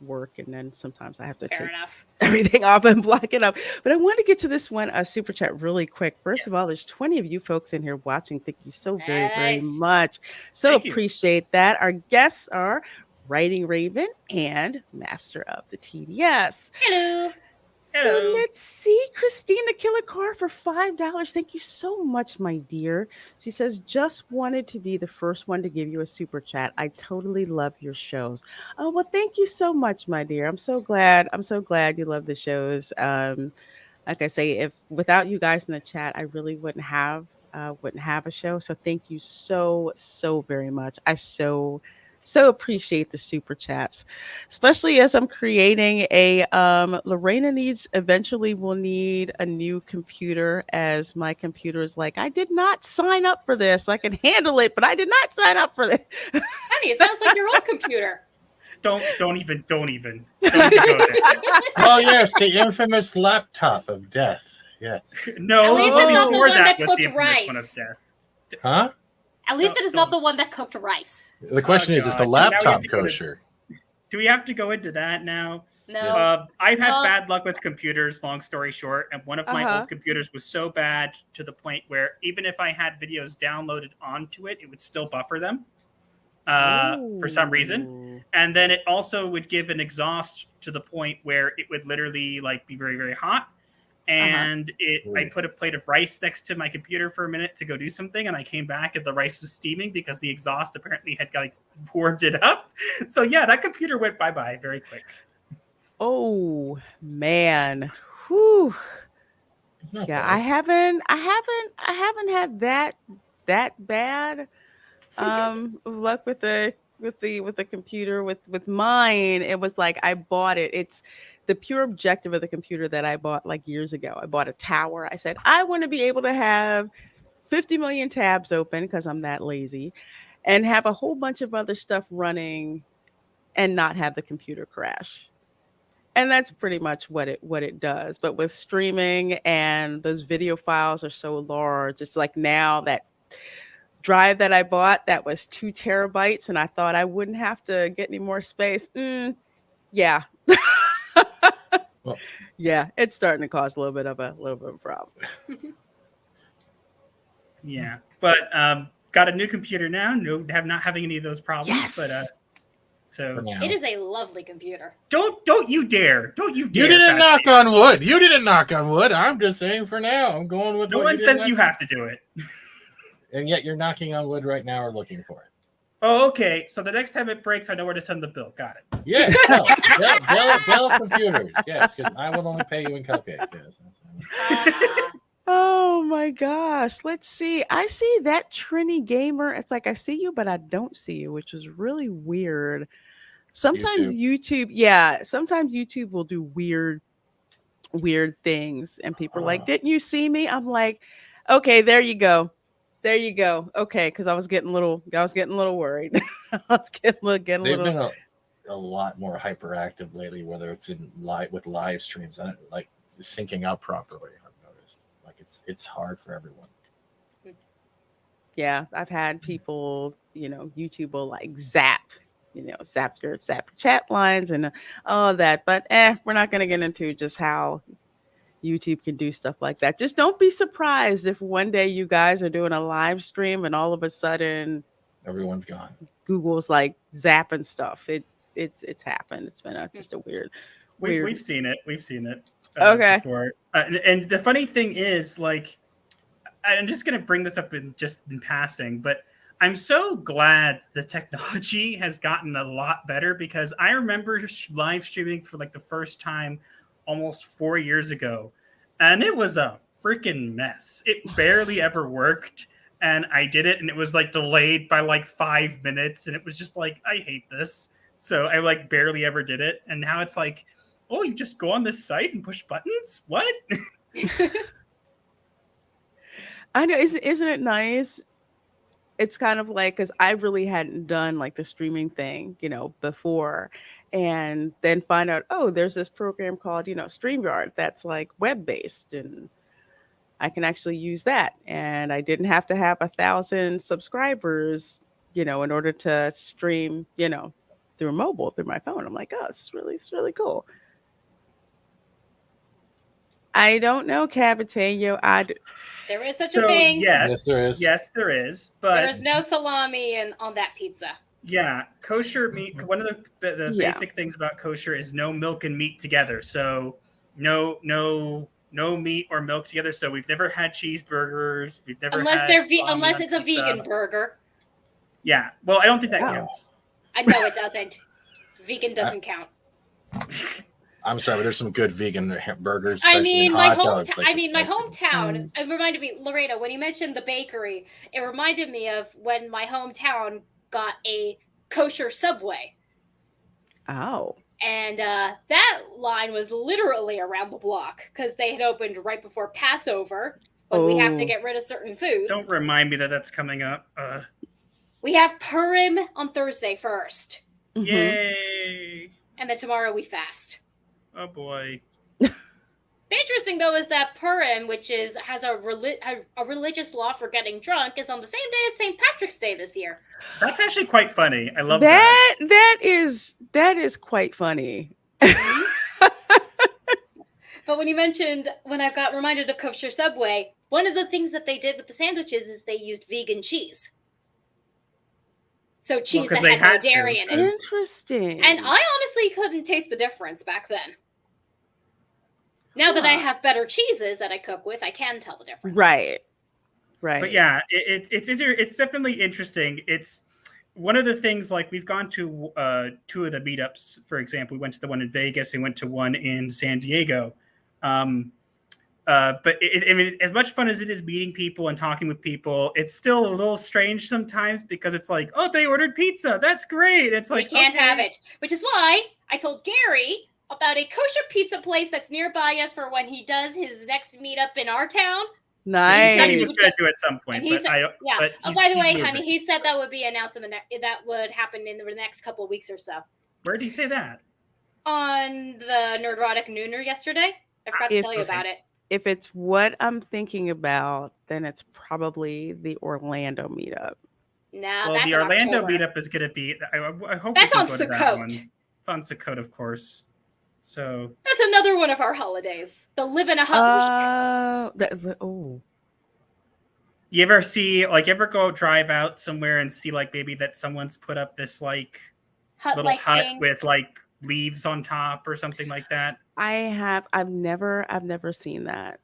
work, and then sometimes I have to take everything off and block it up. But I want to get to this one super chat really quick. First of all, there's 20 of you folks in here watching. Thank you so very, very much. So appreciate that. Our guests are Writing Raven and Master of the TDS. Hello. So let's see, Christina Killer Car for $5. Thank you so much, my dear. She says, just wanted to be the first one to give you a super chat. I totally love your shows. Oh, well, thank you so much, my dear. I'm so glad you love the shows. Like I say, if without you guys in the chat, I really wouldn't have a show. So thank you so very much. I so appreciate the super chats, especially as I'm creating a Lorena eventually will need a new computer, as my computer is like, I did not sign up for this. I can handle it, but I did not sign up for this. Honey, it sounds like your old computer. Don't even go there. Oh yes, the infamous laptop of death. Yes. No, at least it's not the one that cooked rice. One of death. Huh? At least it is not the one that cooked rice. The question is the laptop kosher? Do we have to go into that now? No. I've had bad luck with computers, long story short, and one of my old computers was so bad to the point where even if I had videos downloaded onto it, it would still buffer them for some reason. And then it also would give an exhaust to the point where it would literally be very, very hot. And I put a plate of rice next to my computer for a minute to go do something, and I came back and the rice was steaming because the exhaust apparently had warmed it up. So yeah, that computer went bye-bye very quick. Oh man. Whew. Yeah, I haven't had that bad luck with the computer. With mine, it was like I bought it. It's the pure objective of the computer that I bought years ago. I bought a tower. I said, I want to be able to have 50 million tabs open because I'm that lazy, and have a whole bunch of other stuff running and not have the computer crash. And that's pretty much what it does. But with streaming, and those video files are so large, it's like now that drive that I bought that was 2 terabytes, and I thought I wouldn't have to get any more space. Yeah. Well, yeah, it's starting to cause a little bit of a problem. Yeah, but got a new computer now. No, not having any of those problems. Yes. But so it is a lovely computer. Don't you dare! Don't you dare! You didn't knock on wood. You didn't knock on wood. I'm just saying for now. I'm going with. No one says you have to do it. And yet you're knocking on wood right now or looking for it. Oh, okay. So the next time it breaks, I know where to send the bill. Got it. Yes. Dell computers. Yes, because I will only pay you in cupcakes. Yes. Oh my gosh. Let's see. I see that Trini Gamer. It's like I see you, but I don't see you, which is really weird. Sometimes YouTube will do weird things, and people are like, didn't you see me? I'm like, okay, there you go. Okay, because I was getting a little worried. I was getting a little. They've been a lot more hyperactive lately, whether it's with live streams. syncing up properly. I've noticed, like it's hard for everyone. Yeah, I've had people, YouTube will like zap your chat lines and all of that. But we're not going to get into just how YouTube can do stuff like that. Just don't be surprised if one day you guys are doing a live stream and all of a sudden Everyone's gone. Google's like zapping stuff. It's happened. It's been just a weird. We've seen it. We've seen it Okay. before. And the funny thing is, like, I'm just going to bring this up in passing, but I'm so glad the technology has gotten a lot better, because I remember live streaming for like the first time almost 4 years ago, and it was a freaking mess. It barely ever worked, and I did it, and it was like delayed by like 5 minutes, and it was just like, I hate this. So I like barely ever did it, and now it's like, oh, you just go on this site and push buttons? What? I know, isn't it nice? It's kind of like, because I really hadn't done like the streaming thing, before, and then find out, oh, there's this program called, StreamYard that's like web based, and I can actually use that, and I didn't have to have 1,000 subscribers, in order to stream, through mobile, through my phone. I'm like, oh, it's really cool. I don't know, Cavitano. There is such a thing. Yes, there is. Yes, there is. But there is no salami on that pizza. Yeah, kosher meat. One of the basic things about kosher is no milk and meat together. So no meat or milk together. So we've never had cheeseburgers. We've never unless had it's a vegan burger. Yeah, well, I don't think that counts. I know it doesn't. Vegan doesn't count. I'm sorry, but there's some good vegan burgers. I mean, my my hometown. It reminded me, Lorena, when you mentioned the bakery, it reminded me of when my hometown got a kosher Subway. Oh. And that line was literally around the block, because they had opened right before Passover, when we have to get rid of certain foods. Don't remind me that that's coming up. We have Purim on Thursday first. Yay! And then tomorrow we fast. Oh boy. The interesting though is that Purim, which has a religious law for getting drunk, is on the same day as St. Patrick's Day this year. That's actually quite funny. I love that. That is quite funny. But when I got reminded of Kosher Subway, one of the things that they did with the sandwiches is they used vegan cheese. So cheese that had no dairy in it. Interesting. And I honestly couldn't taste the difference back then. Now that I have better cheeses that I cook with, I can tell the difference. Right. But yeah, it's definitely interesting. It's one of the things, like, we've gone to 2 of the meetups. For example, we went to the one in Vegas and went to one in San Diego. But I mean, as much fun as it is meeting people and talking with people, it's still a little strange sometimes, because it's like, oh, they ordered pizza. That's great. It's like, we can't have it, which is why I told Gary about a kosher pizza place that's nearby us for when he does his next meetup in our town. Nice. He said he was going to do it at some point. But by the way, honey, he said that would be announced that would happen in the next couple of weeks or so. Where did he say that? On the Nerdrotic Nooner yesterday. I forgot to tell you about it. If it's what I'm thinking about, then it's probably the Orlando meetup. No, well, the Orlando meetup is going to be. I hope that's on Sukkot. It's on Sukkot, of course. So that's another one of our holidays. The live in a hut week. You ever go drive out somewhere and see, like, maybe that someone's put up this like little hut thing with like leaves on top or something like that? I've never seen that.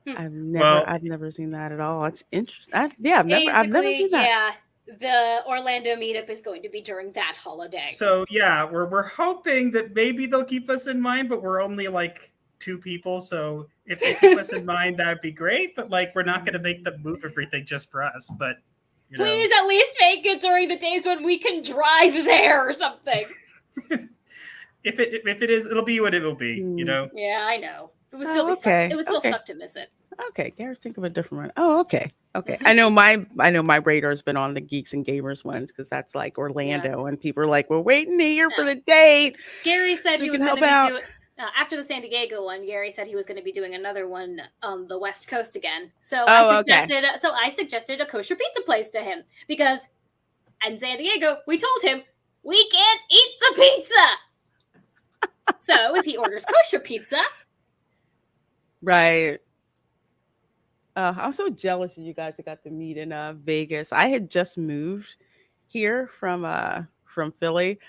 I've never seen that at all. It's interesting. I've never seen that. Yeah, the Orlando meetup is going to be during that holiday. So yeah, we're hoping that maybe they'll keep us in mind, but we're only like 2 people. So if they keep us in mind, that'd be great. But like, we're not going to make them move everything just for us. But please at least make it during the days when we can drive there or something. If it is, it'll be what it will be, Yeah, I know. It would still it would still suck to miss it. Okay, Garrett's think of a different one. Oh, okay. Mm-hmm. I know my radar's been on the Geeks and Gamers ones, because that's like Orlando, and people are like, we're waiting here for the date. Gary said so he was going to after the San Diego one, Gary said he was going to be doing another one on the West Coast again. So okay. I suggested a kosher pizza place to him because in San Diego we told him we can't eat the pizza. So if he orders kosher pizza, Right. I'm so jealous of you guys that got to meet in Vegas. I had just moved here from Philly.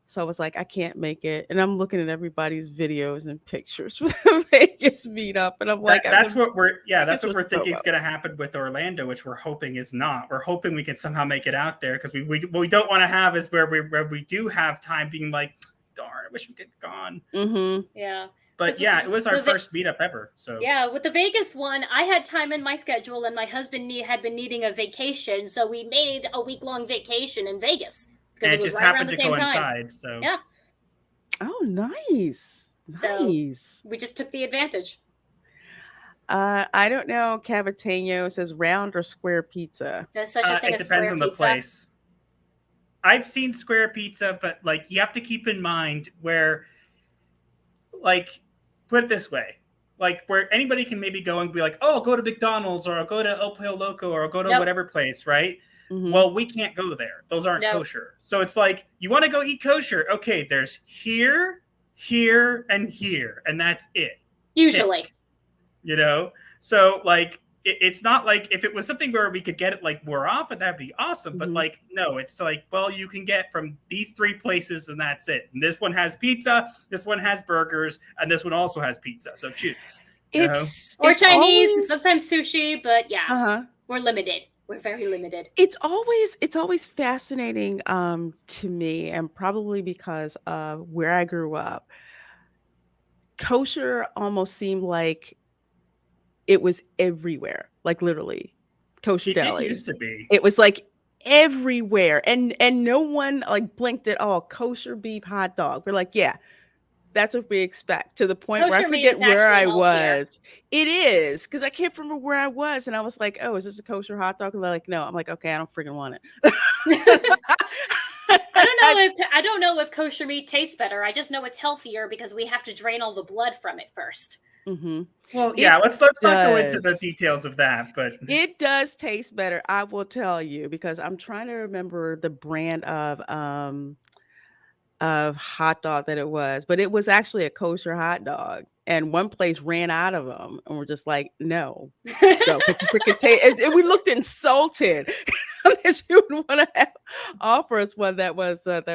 So I was like, I can't make it. And I'm looking at everybody's videos and pictures for the Vegas meetup. And I'm like, that's what we're Vegas was thinking is FOMO. going to happen with Orlando, which we're hoping is not. We're hoping we can somehow make it out there because what we don't want to have is where we do have time being like, darn, I wish we could have gone. Mm-hmm. yeah. But yeah, it was our first meetup ever. So yeah, with the Vegas one, I had time in my schedule, and my husband had been needing a vacation, so we made a week-long vacation in Vegas because it just right happened to time. coincide. So yeah. Oh, nice. Nice. So we just took the advantage. I don't know. Cavateño says round or square pizza. There's such a thing it as depends square on the pizza. place. I've seen square pizza, but like you have to keep in mind where, like, put it this way, like where anybody can maybe go and be like, oh, I'll go to McDonald's or I'll go to El Pollo Loco or I'll go to whatever place, right? Mm-hmm. Well, we can't go there. Those aren't kosher. So it's like, you want to go eat kosher. Okay, there's here, here, and here. And that's it. Usually. You know? So like, it's not like if it was something where we could get it like more often, that'd be awesome. But like, no, it's like, well, you can get from these 3 places and that's it. And this one has pizza, this one has burgers, and this one also has pizza. So choose. Or Chinese, and sometimes sushi, but yeah, we're limited. We're very limited. It's always fascinating to me, and probably because of where I grew up. Kosher almost seemed like it was everywhere, like literally kosher deli. It used to be. It was like everywhere, and no one like blinked at all. Kosher beef hot dog. We're like, yeah, that's what we expect. To the point kosher where I forget where I healthier. was. It is because I can't remember where I was, and I was like, oh, is this a kosher hot dog? And they're like, no. I'm like, okay, I don't freaking want it. I don't know if kosher meat tastes better. I just know it's healthier because we have to drain all the blood from it first. Mm-hmm. Well, yeah, let's not go into the details of that, but it does taste better. I will tell you, because I'm trying to remember the brand of hot dog that it was, but it was actually a kosher hot dog, and one place ran out of them, and we're just like, no, it's freaking taste. And we looked insulted that you would want to offer us one that was like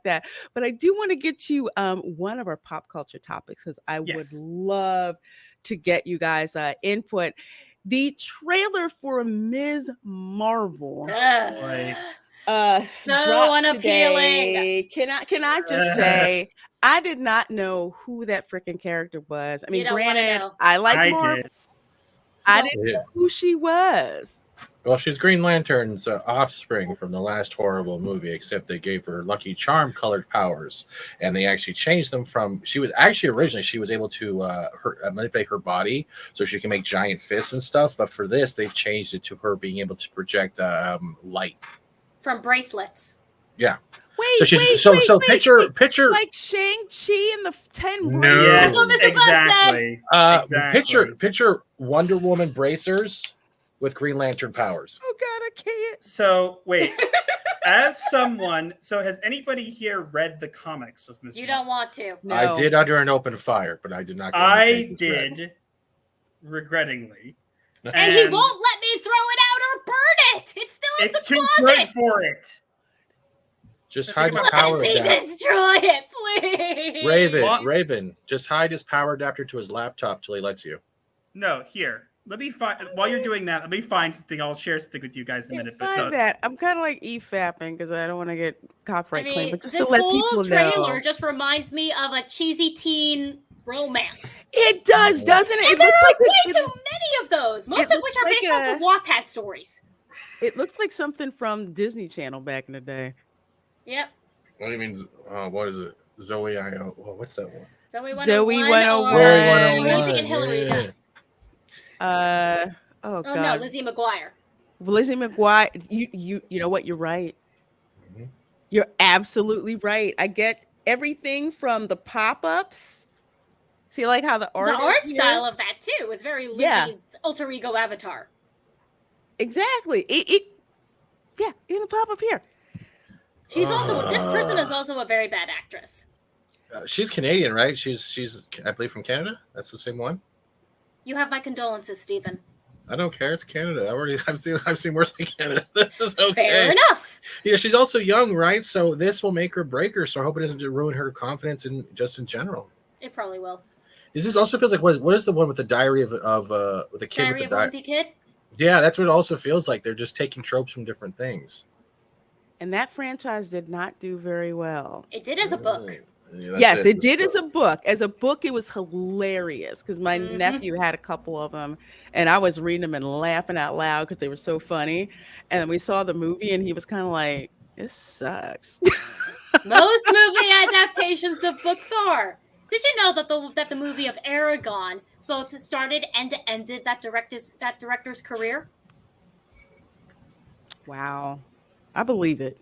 that. But I do want to get to one of our pop culture topics, because I would love to get you guys input. The trailer for Ms. Marvel. So unappealing. Today. Can I just say, I did not know who that freaking character was. I mean, granted, I like Marvel. I didn't know who she was. Well, she's Green Lantern's offspring from the last horrible movie, except they gave her Lucky Charm colored powers, and they actually changed them from. She was actually originally she was able to manipulate her body so she can make giant fists and stuff. But for this, they've changed it to her being able to project light from bracelets. Yeah. Wait, picture like Shang-Chi and the 10 bracelets. No, exactly. Picture Wonder Woman bracers with Green Lantern powers. Oh God, I can't. So wait, as someone, has anybody here read the comics of Ms. You don't want to. No. I did Under an Open Fire, but I did not. I did, regrettingly. And he won't let me throw it out or burn it. It's still in the closet. It's too good for it. Just hide his power adapter. Destroy it, please. Raven, just hide his power adapter to his laptop till he lets you. No, here. Let me find. While you're doing that, let me find something. I'll share something with you guys in a minute. Find that. I'm kind of like e-fapping because I don't want to get copyright claim, but just to this let whole people trailer know. just reminds me of a cheesy teen romance. It does, doesn't it? And there are way too many of those, most of which are based off of Wattpad stories. It looks like something from Disney Channel back in the day. Yep. What do you mean? What is it? Zoe I.O. Well, what's that one? Zoe 101. Zoe 101. Or anything in Hillary Duff. Oh God. No, Lizzie McGuire. Lizzie McGuire. You know what? You're right. Mm-hmm. You're absolutely right. I get everything from the pop-ups See, like how the art, The art is style of that too is very Lizzie's alter ego avatar. Exactly. Yeah, even the pop up here. She's also this person is also a very bad actress. She's Canadian, right? She's I believe from Canada. That's the same one. You have my condolences, Stephen. I don't care. It's Canada. I've seen worse than Canada. This is okay. Fair enough. Yeah, she's also young, right? So this will make her break her. So I hope it doesn't ruin her confidence in general. It probably will. This also feels like what is the one with the diary of with the kid Diary with of the a Wimpy Kid? Yeah, that's what it also feels like. They're just taking tropes from different things. And that franchise did not do very well. It did as a book. Yeah, yes, it did as a book. As a book, it was hilarious because my Mhm. nephew had a couple of them, and I was reading them and laughing out loud because they were so funny. And then we saw the movie, and he was kind of like, "This sucks." Most movie adaptations of books are. Did you know that the movie of Aragon both started and ended that director's career? Wow, I believe it.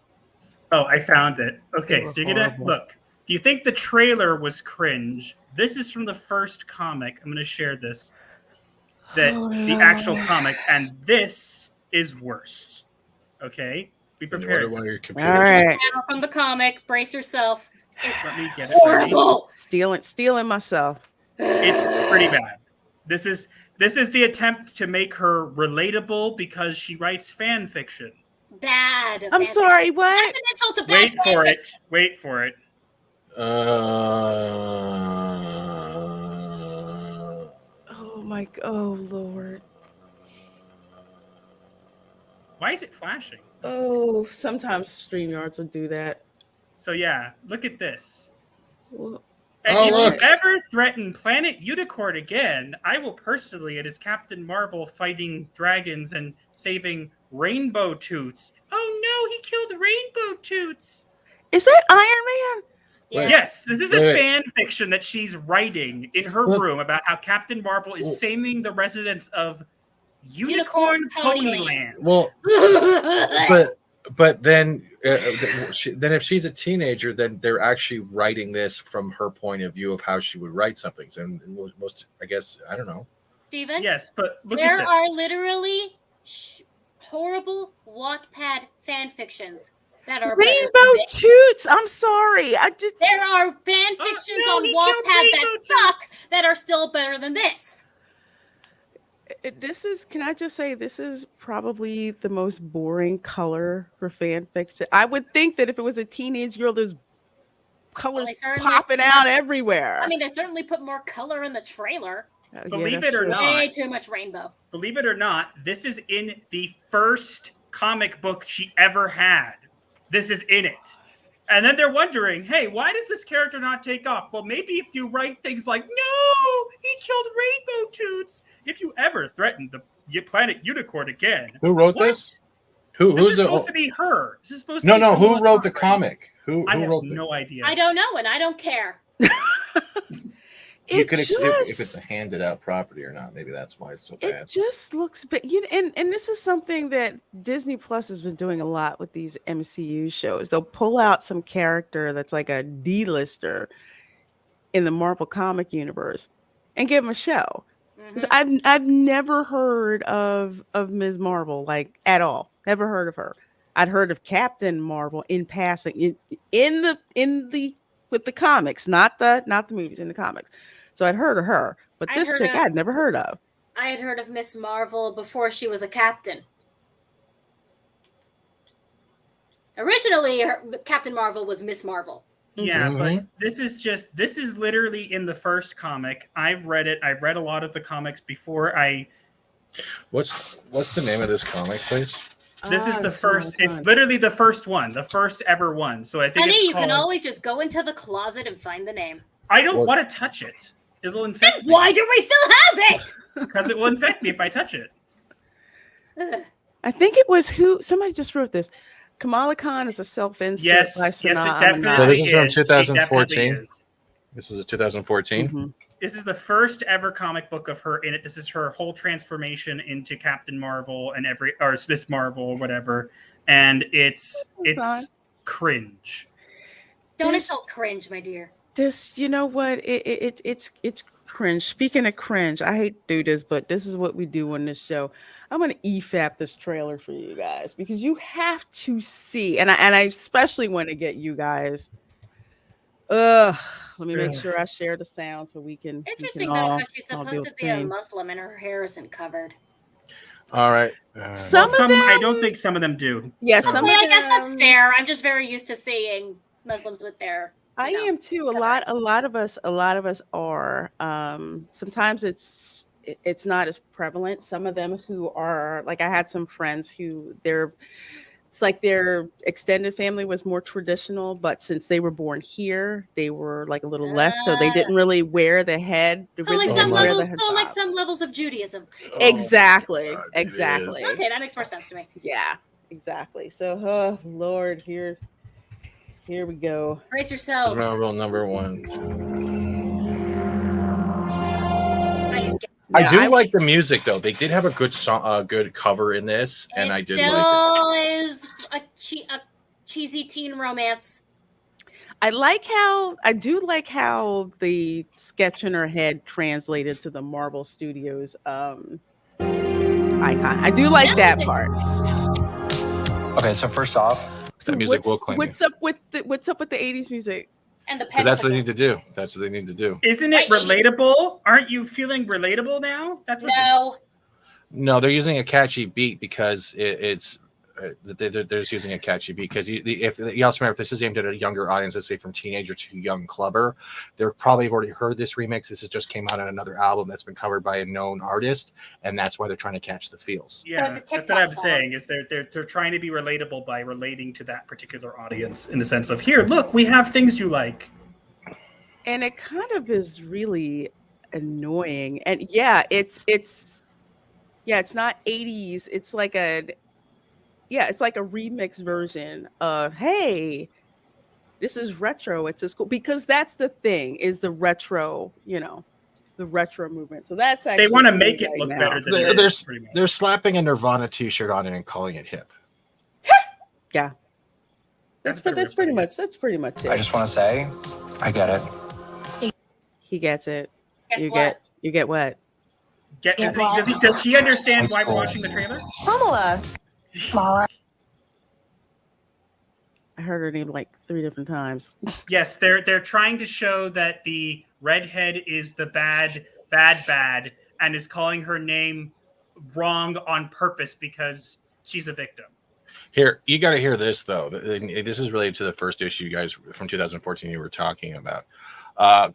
Oh, I found it. Okay, were so you're gonna horrible. look. Do you think the trailer was cringe? This is from the first comic. I'm gonna share this. That Oh, the no. actual comic, and this is worse. Okay, be prepared. One of your All computers. right, Now from the comic, brace yourself. Let me get It's it. ready. horrible. stealing myself. It's pretty bad. This is the attempt to make her relatable because she writes fan fiction. Bad. I'm fan sorry, fiction. what? That's an insult to bad Wait fan for it. fiction. Wait for it. Oh my, oh Lord. Why is it flashing? Oh, sometimes StreamYards will do that. So yeah, look at this. Well, And Oh, if look. you ever threaten Planet Unicorn again, I will personally, it is Captain Marvel fighting dragons and saving Rainbow Toots. Oh no, he killed Rainbow Toots. is that Iron Man? Yeah. Yes, this is a Wait. fan fiction that she's writing in her Look. room about how Captain Marvel is Well- saving the residents of Unicorn Unicorn Ponyland. Ponyland. Well, but then then if she's a teenager, then they're actually writing this from her point of view of how she would write something. And most, I guess, I don't know. Steven, Yes, but look there at this. are literally horrible Wattpad fan fictions that are better than Rainbow this. Toots. I'm sorry. I just There are fan fictions no, on he killed Wattpad that Rainbow suck Toots. that are still better than this. this is. Can I just say this is probably the most boring color for fan fiction. I would think that if it was a teenage girl, there's colors they certainly- popping out everywhere. I mean, they certainly put more color in the trailer. Oh, yeah, believe that's it or true. not, Way too much rainbow. Believe it or not, this is in the first comic book she ever had. This is in it. And then they're wondering, hey, why does this character not take off? Well, maybe if you write things like, no, he killed Rainbow Toots. If you ever threaten the Planet Unicorn again. Who wrote What? this? This Who's is supposed to be her. This is supposed to No, be no. Who Kamala wrote the Khan. comic? Who I have wrote no idea. I don't know, and I don't care. You It could just, if it's a handed out property or not. Maybe that's why it's so it bad. just looks bad. And this is something that Disney Plus has been doing a lot with these MCU shows. They'll pull out some character that's like a D-lister in the Marvel comic universe and give them a show. 'Cause I've never heard of Ms. Marvel, like, at all. Never heard of her. I'd heard of Captain Marvel in passing in the with the comics, not the movies, in the comics. So I'd heard of her, but I'd this heard chick of- I'd never heard of. I had heard of Miss Marvel before she was a captain. Originally, Captain Marvel was Miss Marvel. Yeah, but Mhm. this is literally in the first comic. I've read it. I've read a lot of the comics before I. What's the name of this comic, please? This is the it's first. not It's fun. literally the first one, the first ever one. So I think Honey, it's you called. can always just go into the closet and find the name. I don't Well- want to touch it. It'll infect me. Why do we still have it? Because it will infect me if I touch it. Ugh. I think it was who somebody just wrote this. Kamala Khan is a self-insert Yes, by yes, it Sanaa definitely So this is from is. She 2014? definitely is. This is a 2014. Mhm. This is the first ever comic book of her in it. This is her whole transformation into Captain Marvel and or Miss Marvel or whatever. And it's fine. cringe. Don't This- insult cringe, my dear. Just, you know what? It's cringe. Speaking of cringe, I hate to do this, but this is what we do on this show. I'm gonna EFAP this trailer for you guys because you have to see, and I especially want to get you guys. Ugh, let me make Ugh. sure I share the sound so we can Interesting though how she's all do supposed a to be a thing. Muslim and her hair isn't covered. All right. Some Well, of some I them, don't think some of them do. yeah, So- some Okay, of I guess that's them. fair. I'm just very used to seeing Muslims with their. I You know, am too. coverings. A lot of us are. Sometimes it's not as prevalent. Some of them who are like I had some friends who it's like their extended family was more traditional, but since they were born here, they were like a little less, so they Ah. didn't really wear the head. They So really like Oh didn't some my wear the levels, so like hijab. some levels of Judaism. Oh, Exactly. God, it Exactly. is. Okay, that makes more sense to me. Yeah. Exactly. So, oh Lord, here we go. Brace yourselves. Marvel number one. I didn't get I Now, do like the music though. They did have a good song, a good cover in this, and I it. did like it. Still is a cheesy teen romance. I do like how the sketch in her head translated to the Marvel Studios icon. I do like that That part. Okay, so first off, So That music will claim you. what's up with the 80s music? and the Because that's what they pentacle. need to do. That's what they need to do. Isn't it Right, it is. relatable? Aren't you feeling relatable now? That's what No. No, they're using a catchy beat because it's they're just using a catchy beat because if you also remember if this is aimed at a younger audience, let's say from teenager to young clubber, they're probably have already heard this remix. This has just came out on another album that's been covered by a known artist, and that's why they're trying to catch the feels. Yeah, it's a that's TikTok what I'm song. saying. Is they're trying to be relatable by relating to that particular audience in the sense of here, look, we have things you like. And it kind of is really annoying. And yeah, it's not 80s. It's like a remix version of hey, this is retro. It's cool because that's the thing is the retro, the retro movement. So that's actually They want to cool make it right look now. better than it is. Pretty much. They're slapping a Nirvana T-shirt on it and calling it hip. Yeah. That's That's pretty much it. I just want to say, I get it. He gets it. Gets you what? get what? Does he understand It's why we're cool. watching the trailer? Pamela. Mara. I heard her name like 3 different times. Yes, they're trying to show that the redhead is the bad, and is calling her name wrong on purpose because she's a victim. Here, you got to hear this though. This is related to the first issue, you guys, from 2014 you were talking about.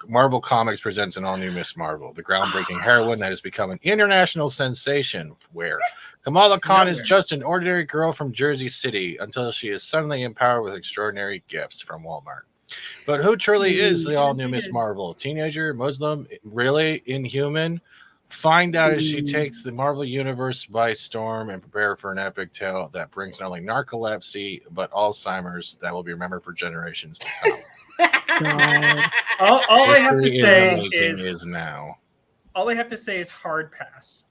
Marvel Comics presents an all-new Miss Marvel, the groundbreaking heroine that has become an international sensation. Where Kamala Khan is just an ordinary girl from Jersey City until she is suddenly empowered with extraordinary gifts from Walmart. But who truly is the all-new Miss Marvel? Teenager, Muslim, really inhuman? Find out as she takes the Marvel Universe by storm and prepare for an epic tale that brings not only narcolepsy, but Alzheimer's that will be remembered for generations to come. God. All I have to History in say the making is is now. all I have to say is hard pass.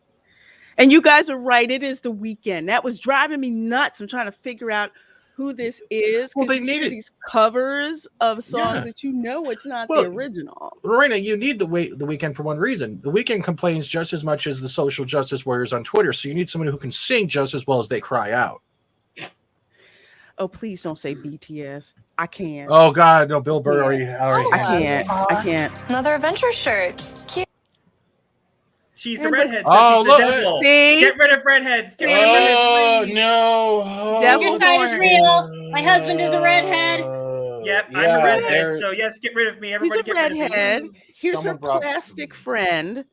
And you guys are right. It is the weekend. That was driving me nuts. I'm trying to figure out who this is. Well, they you hear needed- these covers of songs Yeah. that it's not Well, the original. Reina, you need the weekend for one reason. The weekend complains just as much as the social justice warriors on Twitter, so you need someone who can sing just as well as they cry out. Oh, please don't say BTS. I can't. Oh God, no! Bill Burr already I had can't. I can't. Another adventure shirt. Cute. She's And a the- redhead, so Oh, she's the look. devil. See? Get rid of redheads. Get rid of Oh redheads. please. no! Devil Your side is real. My husband is a redhead. Yep, I'm Yeah, a redhead, there- so yes, get rid of me. He's Everybody a get rid of redhead. me. Here's Someone her brought- plastic friend.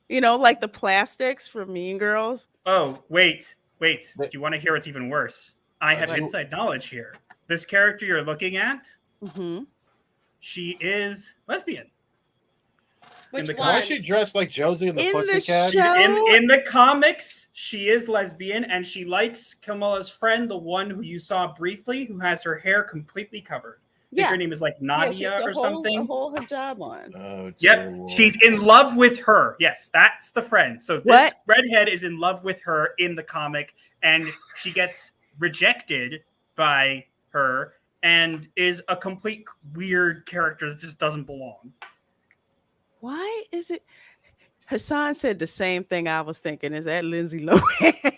Like the plastics from Mean Girls. Oh, wait. Do But- you want to hear what's even worse? I have What? inside knowledge here. This character you're looking at, Mm-hmm. she is lesbian. Which the- Why one? is she dressed like Josie and the In the Pussycats? show- In the comics, she is lesbian, and she likes Kamala's friend, the one who you saw briefly, who has her hair completely covered. I think her name is like Nadia or something. A whole hijab on. Oh, dear Yep, Lord. she's in love with her. Yes, that's the friend. So this What? redhead is in love with her in the comic, and she gets rejected by her and is a complete weird character that just doesn't belong. Why is it? Hassan said the same thing I was thinking. Is that Lindsay Lohan?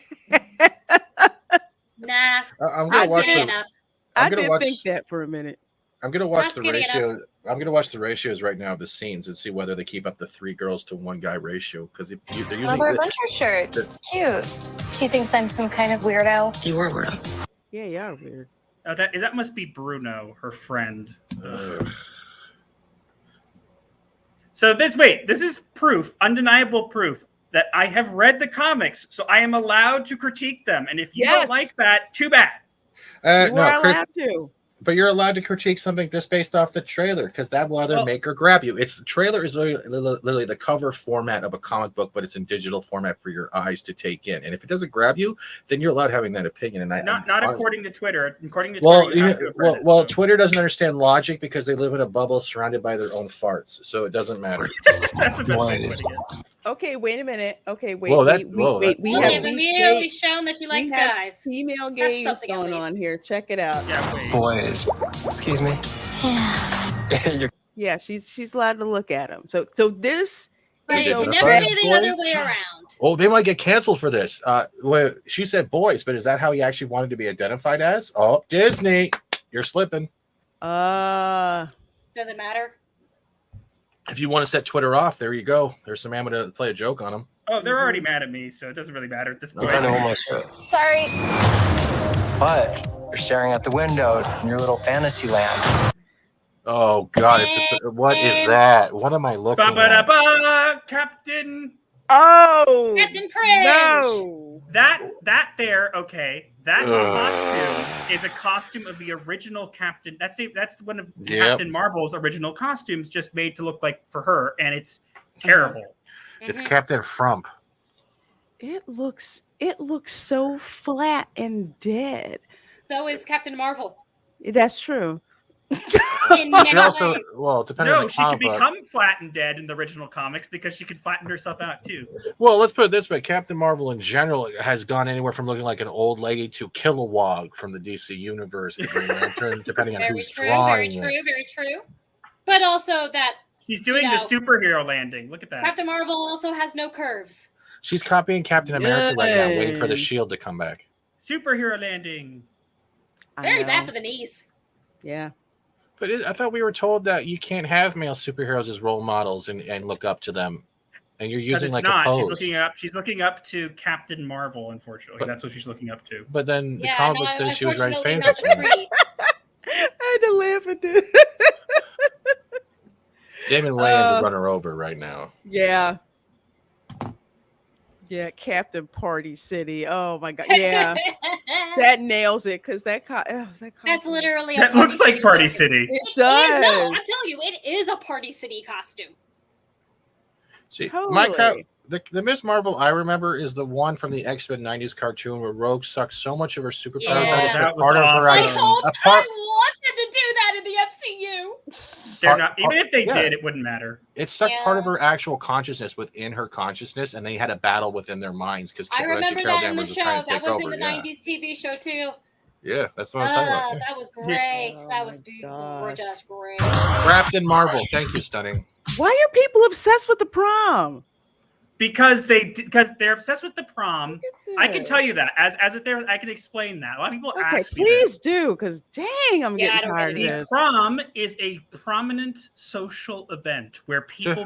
Nah, I'm I gonna watch skinny did. the. enough. I'm I gonna did think watch. that for a minute. I'm gonna watch Not the skinny enough. ratio. I'm gonna watch the ratios right now of the scenes and see whether they keep up the 3 girls to 1 guy ratio because they're using. Another adventure shirt. Cute. She thinks I'm some kind of weirdo. You were a weirdo. Yeah, you are weird. That must be Bruno, her friend. So this is proof, undeniable proof that I have read the comics, so I am allowed to critique them. And if you don't like that, too bad. You are allowed to. But you're allowed to critique something just based off the trailer because that will either make or grab you. It's the trailer is literally the cover format of a comic book, but it's in digital format for your eyes to take in. And if it doesn't grab you, then you're allowed having that opinion. And not according to Twitter. According to Twitter, Twitter doesn't understand logic because they live in a bubble surrounded by their own farts, so it doesn't matter. That's the best way to put it. Okay, wait a minute. Okay, wait. We have immediately shown that she likes guys. Female gaze going on here. Check it out. Yeah, Boys. Excuse me. Yeah, she's allowed to look at him. So this Right, is it can never be the other way around. Oh, they might get canceled for this. She said boys, but is that how he actually wanted to be identified as? Oh, Disney, you're slipping. Does it matter? If you want to set Twitter off, there you go. There's some ammo to play a joke on them. Oh, they're already mad at me, so it doesn't really matter at this point. I know my shit. Sorry. But you're staring out the window in your little fantasy land. Oh God! What is that? What am I looking at? Captain. Oh, Captain Cringe. No, that there. Okay, that costume is a costume of the original Captain. That's one of Captain Marvel's original costumes, just made to look like for her, and it's terrible. It's Captain Frump. It looks so flat and dead. So is Captain Marvel. That's true. In many also, ways. well, depending on the she could comic book. become flat and dead in the original comics because she could flatten herself out too. Well, let's put it this way: Captain Marvel in general has gone anywhere from looking like an old lady to Kilowog from the DC universe, the Green Lantern, depending on who's drawing it. Very true. But also that she's doing the superhero landing. Look at that. Captain Marvel also has no curves. She's copying Captain America right now, waiting for the shield to come back. Superhero landing. Very bad for the knees. Yeah. But I thought we were told that you can't have male superheroes as role models and look up to them, and you're using like a pose. She's looking up to Captain Marvel. Unfortunately, that's what she's looking up to. But then the comic book says she was right famous. I had to laugh at this. Damon Wayans will run her over right now. Yeah. Yeah, Captain Party City. Oh my God. Yeah. That nails it because that's literally that looks like Party City. It does. No, I'm telling you, it is a Party City costume. See, totally. The Miss Marvel I remember is the one from the X-Men 90s cartoon where Rogue sucked so much of her superpowers out that of part awesome. of her I wanted to do that in the MCU. They're not. Even if they did, it wouldn't matter. It sucked part of her actual consciousness within her consciousness, and they had a battle within their minds because I remember that in the show. That was in the 90s TV show too. Yeah, that's what I was talking about. That was great. That was beautiful. Just great. Captain Marvel. Thank you, Stunning. Why are people obsessed with the prom? Because they're obsessed with the prom. I can tell you that as if there, I can explain that. A lot of people ask me. Please do, because dang, I'm getting tired of the this. Prom is a prominent social event where people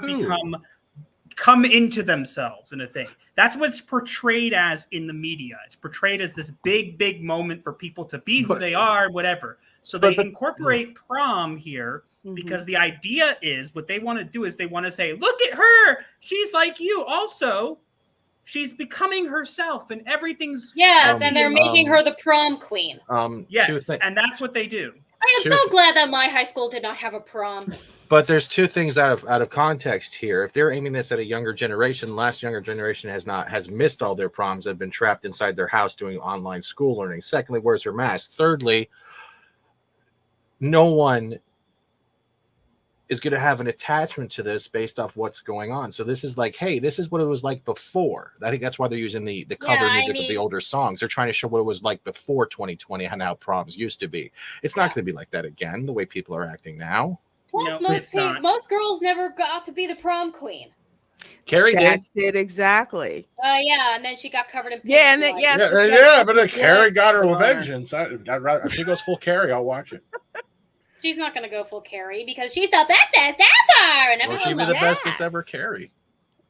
come into themselves in a thing. That's what's portrayed as in the media. It's portrayed as this big moment for people to be who they are, whatever. So they incorporate prom here. Because the idea is what they want to do is they want to say, look at her. She's like you. Also, she's becoming herself and everything's. Yes, and they're making her the prom queen. Yes, and that's what they do. I am so glad that my high school did not have a prom. But there's two things out of context here. If they're aiming this at a younger generation, last younger generation has missed all their proms, have been trapped inside their house doing online school learning. Secondly, where's her mask? Thirdly, no one is going to have an attachment to this based off what's going on. So this is like, hey, this is what it was like before. I think that's why they're using the cover music of the older songs. They're trying to show what it was like before 2020 and how proms used to be. It's not going to be like that again, the way people are acting now. Plus, most girls never got to be the prom queen. Carrie did. That's it exactly. Yeah, and then she got covered in Yeah, and blood. then yeah, Yeah, so she yeah, got but then blood Carrie got her on vengeance. If she goes full Carrie, I'll watch it. She's not going to go full Carrie because she's the bestest ever, and Will everyone she be loves the her. bestest ever Carrie?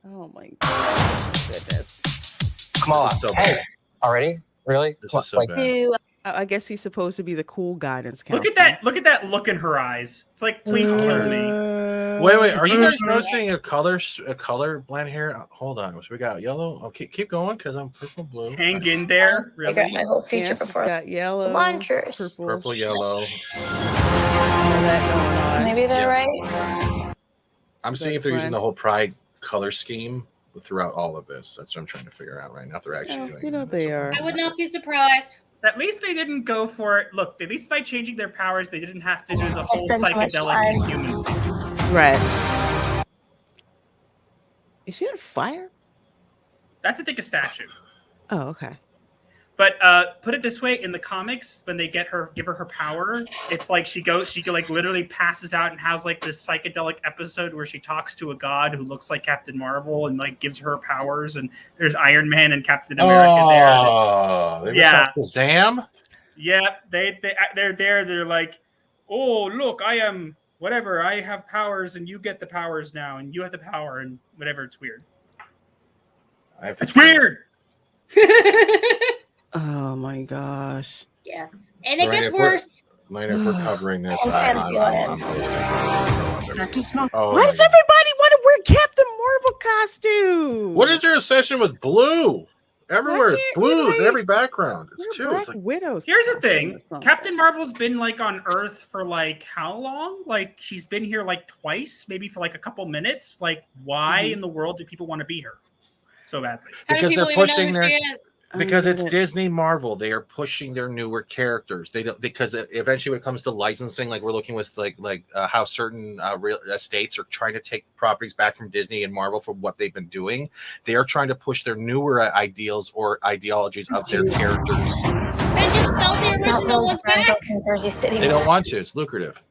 Oh my goodness. Come on. This is so Hey, bad. already? Really? This Come on, is so like, bad. I guess he's supposed to be the cool guidance Look counselor. at that! Look at that look in her eyes. It's like, please kill me. Wait, are you guys noticing a color blend here? Hold on, so we got yellow. Okay, keep going because I'm purple, blue, Hang in there, Figure out really. my whole future Yeah, she's before got yellow, launchers. purple, yellow. all that going on. Maybe they're Yeah. right. I'm seeing if they're using the whole pride color scheme throughout all of this. That's what I'm trying to figure out right now. If they're actually doing it. They are. I would not be surprised. At least they didn't go for it. Look, at least by changing their powers, they didn't have to do the whole spend too much psychedelic time. human thing. Right. Is she on fire? That's, I think, a statue. Oh, okay. But put it this way: in the comics, when they give her her power, it's like she like literally passes out and has like this psychedelic episode where she talks to a god who looks like Captain Marvel and like gives her powers. And there's Iron Man and Captain America there. Oh, Yeah. Shazam. Yeah, they're there. They're like, oh look, I am whatever. I have powers, and you get the powers now, and you have the power, and whatever. It's weird. It's weird. Oh my gosh. Yes, and it Right, gets if we're- worse. Lena, if we're covering this, And Fantasyland. Oh, Why does everybody want to wear Captain Marvel costume? What is their obsession with blue? Everywhere, it's can't blues in we- every background. It's We're two. Black It's like, Widows. Here's the costume thing: or something. Captain Marvel's been like on Earth for like how long? Like she's been here like twice, maybe for like a couple minutes. Like, why in the world do people want to be here so badly? How do because people they're even know pushing who their. she is? Because it's Disney Marvel, they are pushing their newer characters. They don't, because eventually when it comes to licensing, like we're looking with like how certain real estates are trying to take properties back from Disney and Marvel for what they've been doing. They are trying to push their newer ideals or ideologies of their characters. And just sell the It's not original really ones back. in Jersey City. They don't want to. It's lucrative.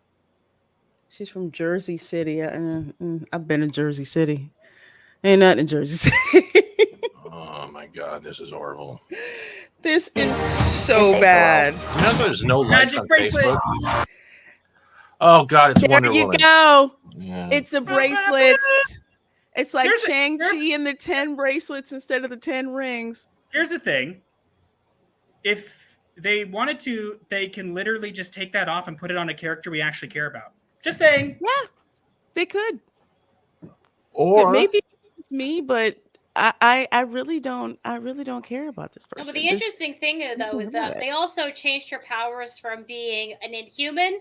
She's from Jersey City. I've been in Jersey City. Ain't nothing in Jersey City. Oh my God, this is horrible. This is so bad. You know, there's no likes Magic on bracelet. Facebook. Oh God, it's There Wonder you Woman. go. Yeah. It's the bracelets. It's like Here's a- Shang-Chi and the 10 bracelets instead of the 10 rings. Here's the thing: if they wanted to, they can literally just take that off and put it on a character we actually care about. Just saying. Yeah, they could. Or Maybe it's me, but I really don't care about this person. No, but the interesting thing though is that it. they also changed her powers from being an inhuman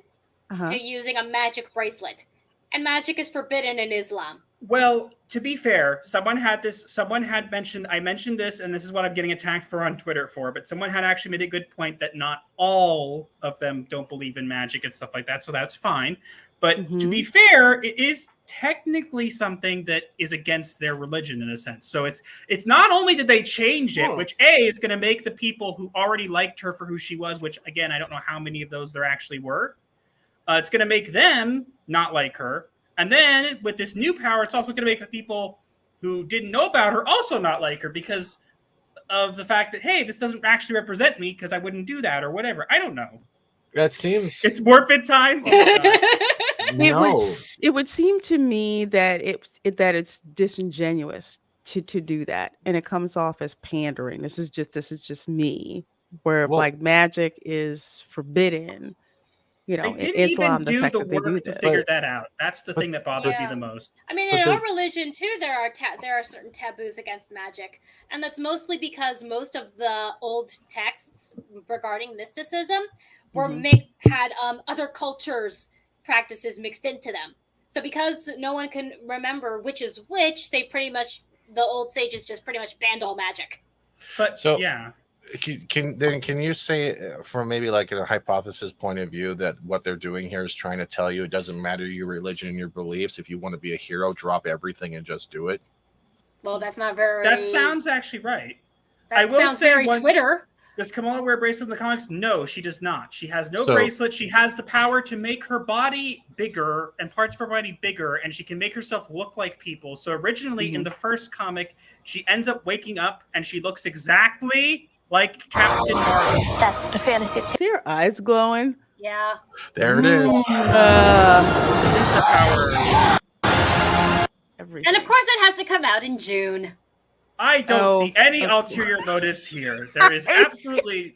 Uh-huh. to using a magic bracelet, and magic is forbidden in Islam. Well, to be fair, someone had mentioned, I mentioned this, and this is what I'm getting attacked for on Twitter for, but someone had actually made a good point that not all of them don't believe in magic and stuff like that, so that's fine. But to be fair, it is technically something that is against their religion in a sense. So it's not only did they change it, which is going to make the people who already liked her for who she was, which again, I don't know how many of those there actually were. It's going to make them not like her. And then with this new power, it's also going to make the people who didn't know about her also not like her because of the fact that, hey, this doesn't actually represent me because I wouldn't do that or whatever. I don't know. that seems It's morphin time. Oh my God. It would seem to me that it's disingenuous to do that, and it comes off as pandering. This is just me, where Well- like magic is forbidden. You know, They in didn't Islam, even the do fact the that they do work to this. figure that out. That's the thing that bothers me Yeah. the most. I mean, But in the- our religion too, there are certain taboos against magic, and that's mostly because most of the old texts regarding mysticism were had other cultures' practices mixed into them. So because no one can remember which is which, the old sages just pretty much banned all magic. But So- yeah, Can you say from maybe like a hypothesis point of view that what they're doing here is trying to tell you it doesn't matter your religion and your beliefs. If you want to be a hero, drop everything and just do it. Well, that's not very. that sounds actually right. That I will sounds say very one- Twitter. Does Kamala wear a bracelet in the comics? No, she does not. She has no bracelet. She has the power to make her body bigger and parts of her body bigger, and she can make herself look like people. So originally in the first comic, she ends up waking up and she looks exactly like Captain Marvel. That's a fantasy. See her eyes glowing? Yeah. There it is. Superpower. Everything. And of course, it has to come out in June. I don't see any ulterior motives here. There is absolutely.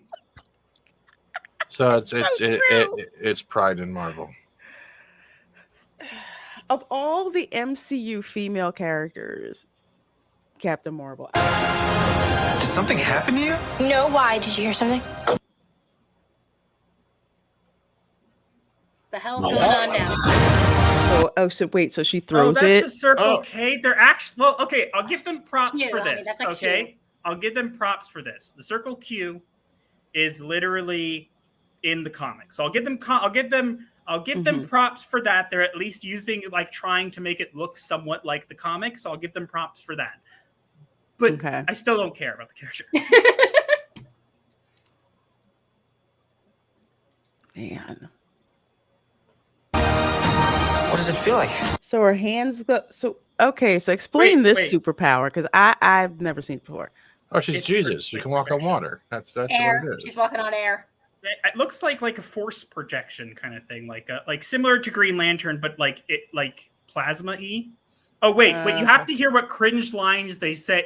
So it's pride in Marvel. Of all the MCU female characters, Captain Marvel. Did something happen to you? No, why? Did you hear something? The hell's going on now? So wait, so she throws that's it. the Circle K. They're actually okay. I'll give them props Q, for I mean, this. that's a Okay, Q. I'll give them props for this. The Circle Q is literally in the comics, so I'll give them props for that. They're at least using trying to make it look somewhat like the comics. So I'll give them props for that. But I still don't care about the character. Man. What does it feel like? So her hands go. So explain this superpower because I've never seen it before. Oh, she's Jesus. She can walk on water. That's Air. what it is. She's walking on air. It looks like a force projection kind of thing, like similar to Green Lantern, but like plasma-y. Oh wait, you have to hear what cringe lines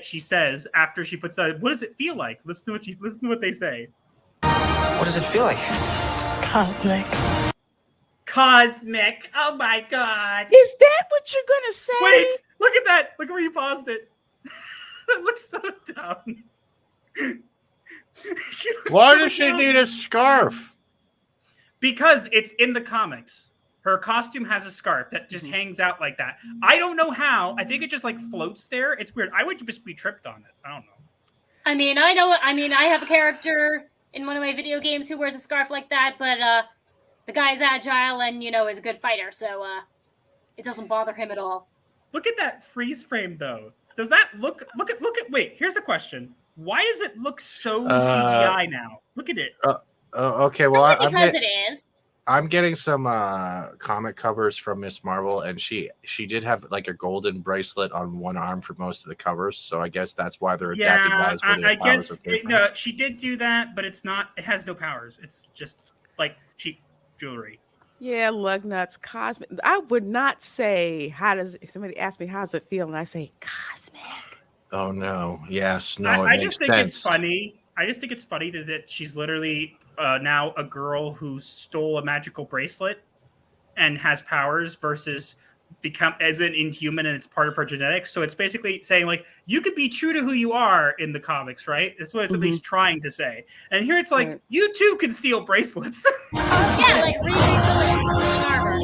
she says after she puts out. What does it feel like? Listen to what they say. What does it feel like? Cosmic. Oh my god. Is that what you're gonna say? Wait, look at that. Look where you paused it. That looks so dumb. Why does she need a scarf? Because it's in the comics. Her costume has a scarf that just hangs out like that. I don't know how. I think it just floats there. It's weird. I would just be tripped on it. I don't know. I mean, I have a character in one of my video games who wears a scarf like that, but the guy's agile and is a good fighter, so it doesn't bother him at all. Look at that freeze frame though. Does that look at wait, here's the question. Why does it look so CGI now? Look at it. Okay, well because it is. I'm getting some comic covers from Miss Marvel, and she did have a golden bracelet on one arm for most of the covers, so I guess that's why they're adapting that. I guess no, she did do that, but it's not. It has no powers. It's just cheap jewelry. Yeah, lug nuts, cosmic. I would not say if somebody asked me how does it feel, and I say cosmic. Oh no! Yes, no. I just think it's funny. I just think it's funny that she's literally now a girl who stole a magical bracelet and has powers versus become as an inhuman and it's part of her genetics. So it's basically saying you could be true to who you are in the comics, right? That's what it's at least trying to say. And here it's you too can steal bracelets. Yeah, like Riri armor.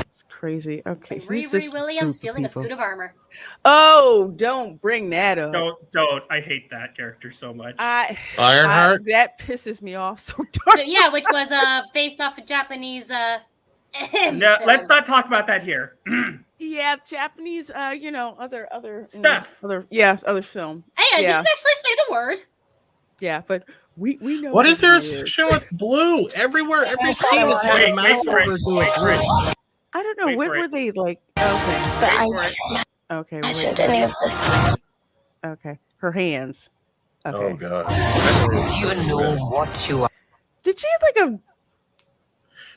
It's crazy. Okay, Riri Williams stealing a suit of armor. Oh, don't bring that up. Don't. I hate that character so much. Ironheart? That pisses me off so dark. Yeah, which was based off a Japanese. No, let's not talk about that here. Yeah, Japanese. Other stuff. Other film. Hey, I didn't actually say the word. Yeah, but we know. What is there a section with blue everywhere? Every scene is having mouse over blue. I don't know. What were they like? Okay. I shouldn't any of this. Okay. Her hands. Okay. Oh god. Do you know what you are? Did she have a?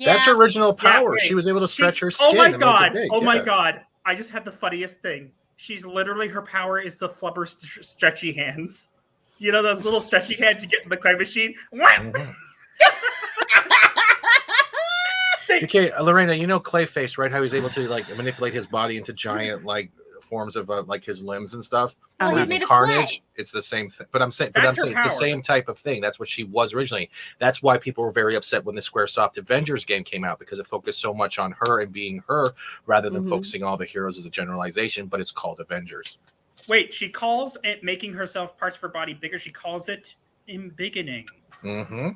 That's her original power. She was able to stretch her skin. Oh my and god! make it big. Oh my god! I just had the funniest thing. She's literally her power is to flubber stretchy hands. You know those little stretchy hands you get in the crime machine. Okay, Lorena, you know Clayface, right? How he's able to manipulate his body into giant forms of his limbs and stuff. Well, he's made of Carnage. clay. It's the same thing. But I'm saying it's the same type of thing. That's what she was originally. That's why people were very upset when the SquareSoft Avengers game came out because it focused so much on her and being her rather than focusing all the heroes as a generalization. But it's called Avengers. Wait, she calls it making herself parts of her body bigger. She calls it embiggening. Mm-hmm.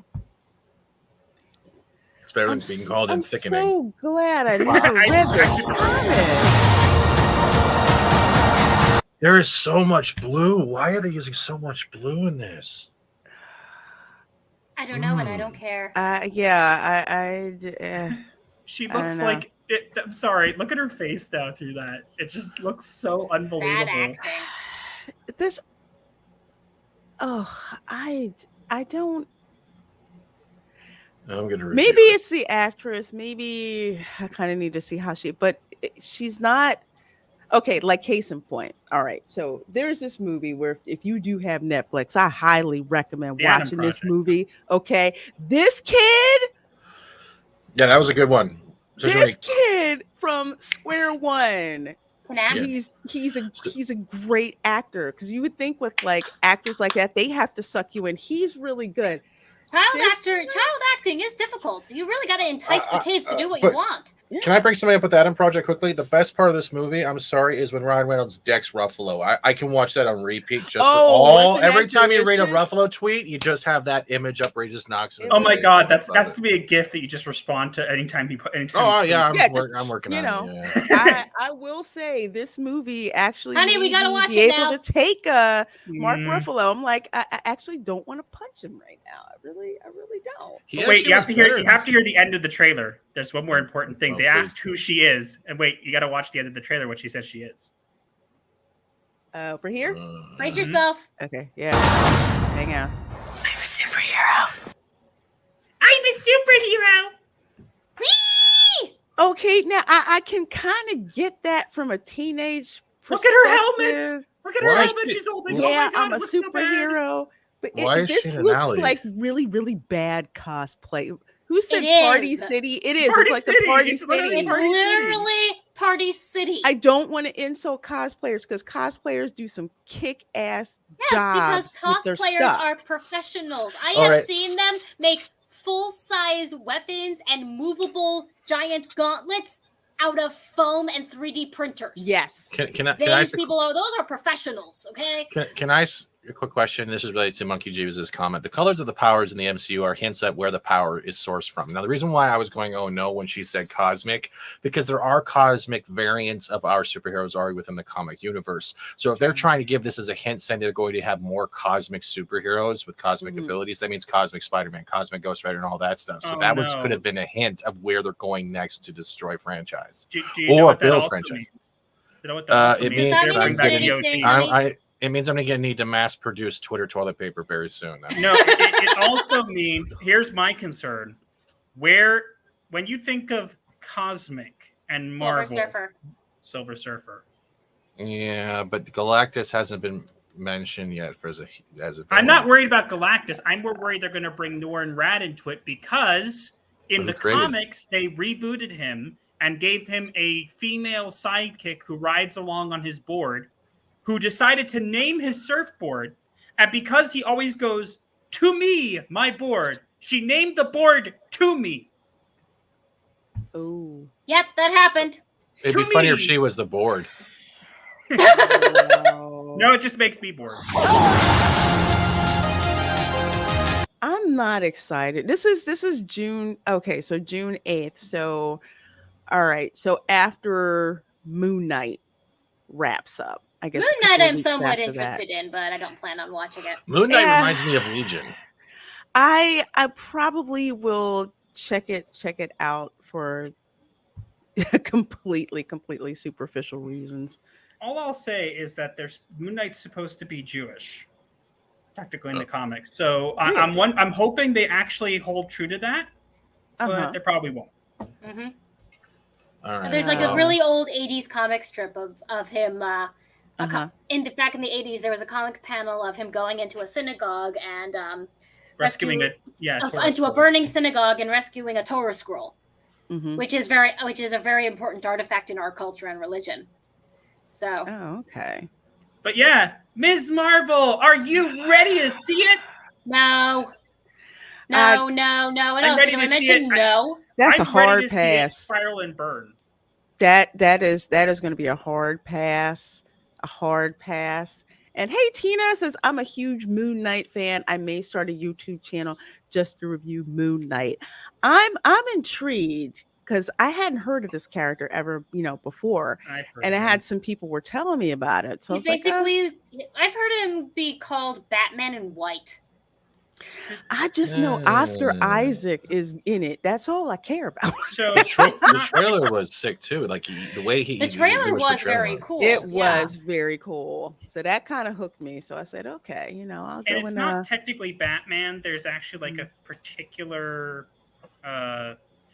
It's better than being called in thickening. I'm so glad I never read this comic. There is so much blue. Why are they using so much blue in this? I don't know, and I don't care. Yeah, She I don't looks know. like it. I'm sorry. Look at her face now through that. It just looks so Bad unbelievable. acting. This. Oh, I don't. I'm gonna review Maybe it. it's the actress. Maybe I kind of need to see how but she's not. Okay, like case in point. All right, so there's this movie where if you do have Netflix, I highly recommend The Adam watching this Project. movie. Okay, this kid, Yeah, that was a good one. this kid from Square One. Can act. He's a great actor because you would think with like actors like that they have to suck you in. He's really good. Child acting is difficult. You really got to entice the kids to do what you want. Can I bring somebody up with the Adam Project quickly? The best part of this movie, I'm sorry, is when Ryan Reynolds decks Ruffalo. I can watch that on repeat just for all. Every time you read a Ruffalo tweet, you just have that image up where he just knocks it. Oh my god, that's to be a GIF that you just respond to anytime he put. Oh yeah, tweets. I'm working on it. Yeah. I will say this movie actually. Honey, we gotta watch be it able now. to take Mark Ruffalo. I'm like, I actually don't want to punch him right now. I really don't. Wait, you have to hear the end of the trailer. There's one more important thing. They asked who she is, and wait, you got to watch the end of the trailer. What she says she is. Over here. Brace yourself. Okay. Yeah. Hang on. I'm a superhero. I'm a superhero. Whee! Okay, now I can kind of get that from a teenage. Look at her helmet. Look at her helmet. She's holding. Yeah, oh my God, I'm a superhero. But this looks like really, really bad cosplay. Who said Party City? It is. It's like the Party City. It's literally Party City. I don't want to insult cosplayers because cosplayers do some kick-ass jobs. Yes, because cosplayers are professionals. I have seen them make full-size weapons and movable giant gauntlets out of foam and 3D printers. Yes. Can I those are professionals, okay? Can I a quick question? This is related to Monkey Jeeves' comment. The colors of the powers in the MCU are hints at where the power is sourced from. Now, the reason why I was going, oh no, when she said cosmic, because there are cosmic variants of our superheroes already within the comic universe. So if they're trying to give this as a hint, saying they're going to have more cosmic superheroes with cosmic abilities, that means cosmic Spider-Man, cosmic Ghost Rider, and all that stuff. So could have been a hint of where they're going next to destroy franchise or build franchise. You know what that it means it means I'm going to need to mass produce Twitter toilet paper very soon. No, it also means, here's my concern. When you think of cosmic and Marvel. Silver Surfer. Yeah, but Galactus hasn't been mentioned yet as a I'm not worried about Galactus. I'm more worried they're going to bring Norrin Rad into it because in the comics, they rebooted him and gave him a female sidekick who rides along on his board, who decided to name his surfboard. And because he always goes, to me, my board, she named the board to me. Oh. Yep, that happened. It'd be funnier if she was the board. No, it just makes me bored. I'm not excited. This is June. Okay, so June 8th. So, all right. So after Moon Knight wraps up, I guess. Moon Knight I'm somewhat interested in, but I don't plan on watching it. Moon Knight reminds me of Legion. I probably will check it out for completely superficial reasons. All I'll say is that Moon Knight's supposed to be Jewish, technically in the comics. So I'm hoping they actually hold true to that, but they probably won't. Mm-hmm. All right. There's like a really old '80s comic strip of him. Back in the '80s, there was a comic panel of him going into a synagogue and rescuing into a burning synagogue and rescuing a Torah scroll, which is a very important artifact in our culture and religion. So. Oh, okay. But yeah, Ms. Marvel, are you ready to see it? No. Did I mention no? That's a hard pass. Spiral and burn. That is going to be a hard pass. A hard pass. And hey, Tina says, I'm a huge Moon Knight fan. I may start a YouTube channel just to review Moon Knight. I'm intrigued because I hadn't heard of this character ever, before. And I had some people were telling me about it. So he's basically, I've heard him be called Batman in white. I just know Oscar Isaac is in it. That's all I care about. So The it's not. trailer was sick too. Like the way he The trailer was was portraying very it. cool. It Yeah. was very cool. So that kind of hooked me. So I said, okay, I'll And go it's and not technically Batman. There's actually like a particular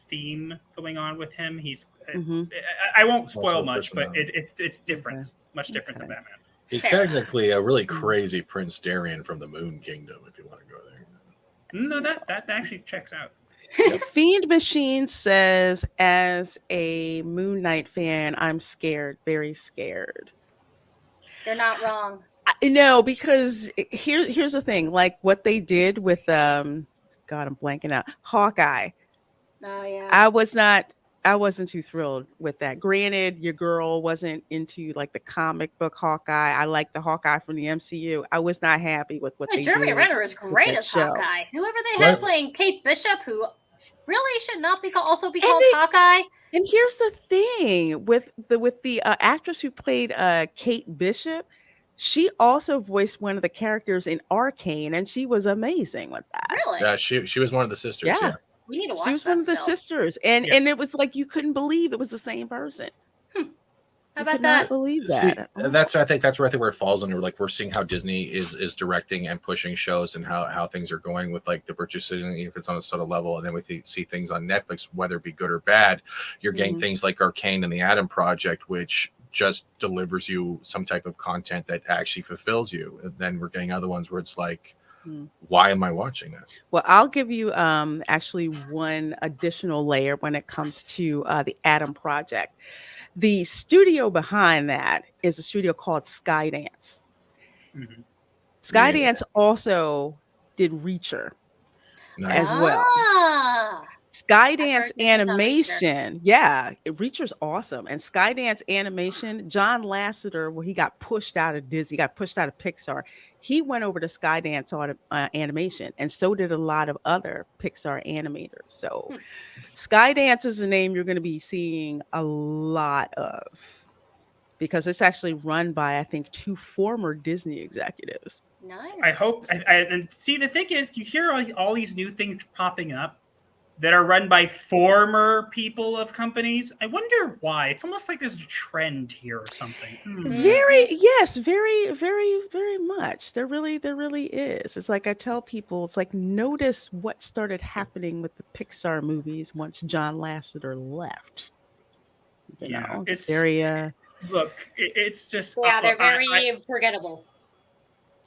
theme going on with him. He's mhm. I won't spoil Multiple much, but personalities. it's different, much different than Okay. Batman. He's Fair technically a really crazy Prince Darien from the Moon Kingdom, if you want to go there. No, that actually checks out. Fiend Machine says, as a Moon Knight fan, I'm scared, very scared. You're not wrong. No, because here's the thing, like what they did with God, I'm blanking out. Hawkeye. Oh yeah. I wasn't too thrilled with that. Granted, your girl wasn't into like the comic book Hawkeye. I like the Hawkeye from the MCU. I was not happy with what Wait, they Jeremy did Renner is with great that as show. Hawkeye. Whoever they have Right. playing Kate Bishop, who really should not be also be And called they- Hawkeye. And here's the thing with the actress who played Kate Bishop, she also voiced one of the characters in Arcane, and she was amazing with that. Really? Yeah, she was one of the sisters. Yeah. Yeah. We need to watch She was that one of the still. sisters, and Yeah. it was like you couldn't believe it was the same person. How You about could not that? believe See, that. that's I think where it falls under. Like we're seeing how Disney is directing and pushing shows and how things are going with like the virtue signaling if it's on a sort of level, and then we see things on Netflix, whether it be good or bad. You're getting things like Arcane and the Adam Project, which just delivers you some type of content that actually fulfills you. And then we're getting other ones where it's like, why am I watching this? Well, I'll give you actually one additional layer when it comes to the Adam Project. The studio behind that is a studio called Skydance. Mhm. Skydance also did Reacher Nice. as well. Ah, Skydance heard names on Reacher. animation, yeah, Reacher's awesome. And Skydance animation, John Lasseter, well, he got pushed out of Disney, got pushed out of Pixar. He went over to Skydance animation, and so did a lot of other Pixar animators. So Skydance is a name you're going to be seeing a lot of because it's actually run by, I think, 2 former Disney executives. nice. I hope. And see, the thing is, you hear all these new things popping up that are run by former people of companies. I wonder why. It's almost like there's a trend here or something. Yes, very, very, very much. There really is. It's like I tell people, it's like notice what started happening with the Pixar movies once John Lasseter left. Yeah, It's it's very look. It's just Yeah, they're very forgettable.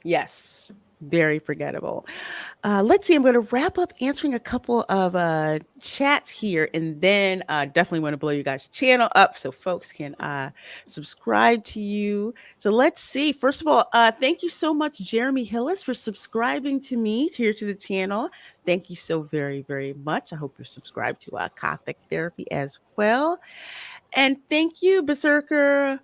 yes, very forgettable. Let's see. I'm going to wrap up answering a couple of chats here, and then definitely want to blow you guys' channel up so folks can subscribe to you. So let's see. First of all, thank you so much, Jeremy Hillis, for subscribing to me here to the channel. Thank you so very, very much. I hope you're subscribed to Gothic Therapy as well. And thank you, Berserker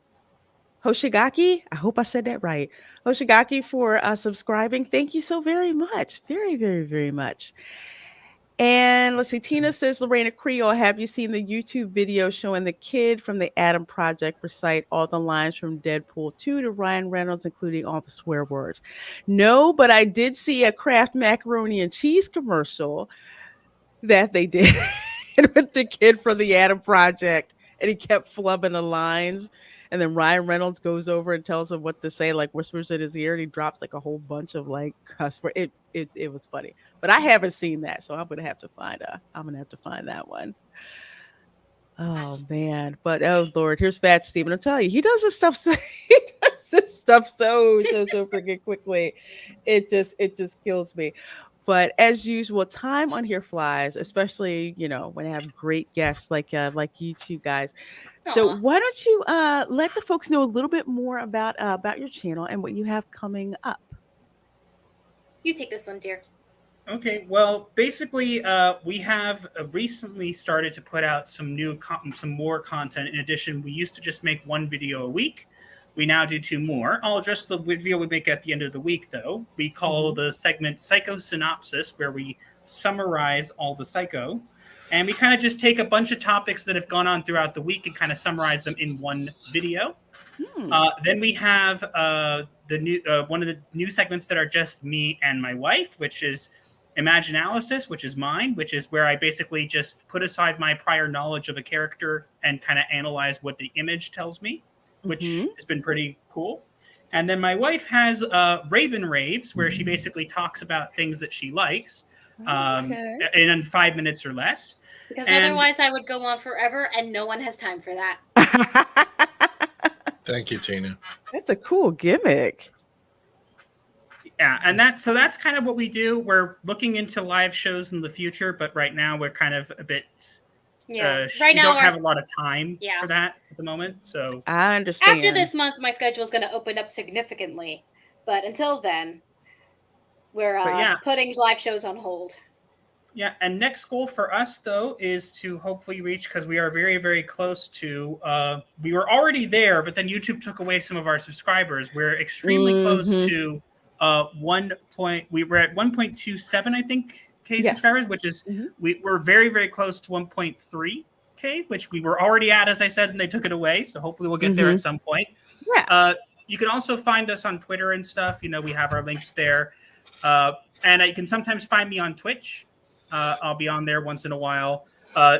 Hoshigaki. I hope I said that right. Hoshigaki for subscribing. Thank you so very much. Very, very, very much. And let's see. Tina says, Reina Creole, have you seen the YouTube video showing the kid from the Adam Project recite all the lines from Deadpool 2 to Ryan Reynolds, including all the swear words? No, but I did see a Kraft macaroni and cheese commercial that they did with the kid from the Adam Project, and he kept flubbing the lines. And then Ryan Reynolds goes over and tells him what to say, like whispers in his ear, and he drops like a whole bunch of like cuss words. It was funny, but I haven't seen that, so I'm gonna have to find that one. Oh man, but oh Lord, here's Fat Steven. I'll tell you, he does this stuff so so freaking quickly. It just kills me. But as usual, time on here flies, especially when I have great guests like you two guys. So Aw. why don't you let the folks know a little bit more about your channel and what you have coming up? You take this one, dear. Okay, well, basically, we have recently started to put out some more content. In addition, we used to just make one video a week. We now do 2 more. I'll address the video we make at the end of the week, though. We call the segment Psycho Synopsis, where we summarize all the Psycho. And we kind of just take a bunch of topics that have gone on throughout the week and kind of summarize them in one video. Then we have the new one of the new segments that are just me and my wife, which is Imaginalysis, which is mine, which is where I basically just put aside my prior knowledge of a character and kind of analyze what the image tells me, which has been pretty cool. And then my wife has Raven Raves, where she basically talks about things that she likes in 5 minutes or less. Because otherwise I would go on forever, and no one has time for that. Thank you, Tina. That's a cool gimmick. Yeah, and that's kind of what we do. We're looking into live shows in the future, but right now we're kind of a bit right now we don't have a lot of time for that at the moment. So I understand. After this month, my schedule is going to open up significantly, but until then, we're putting live shows on hold. Yeah, and next goal for us though is to hopefully reach, because we are very, very close to. We were already there, but then YouTube took away some of our subscribers. We're extremely close to 1 point. We were at 1.27, I think, subscribers, which is we're very, very close to 1.3K, which we were already at, as I said, and they took it away. So hopefully we'll get there at some point. Yeah. You can also find us on Twitter and stuff. You know, we have our links there, and you can sometimes find me on Twitch. I'll be on there once in a while.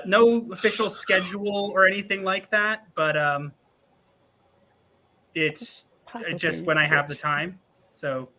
No official schedule or anything like that, but it's just when I have the time. So,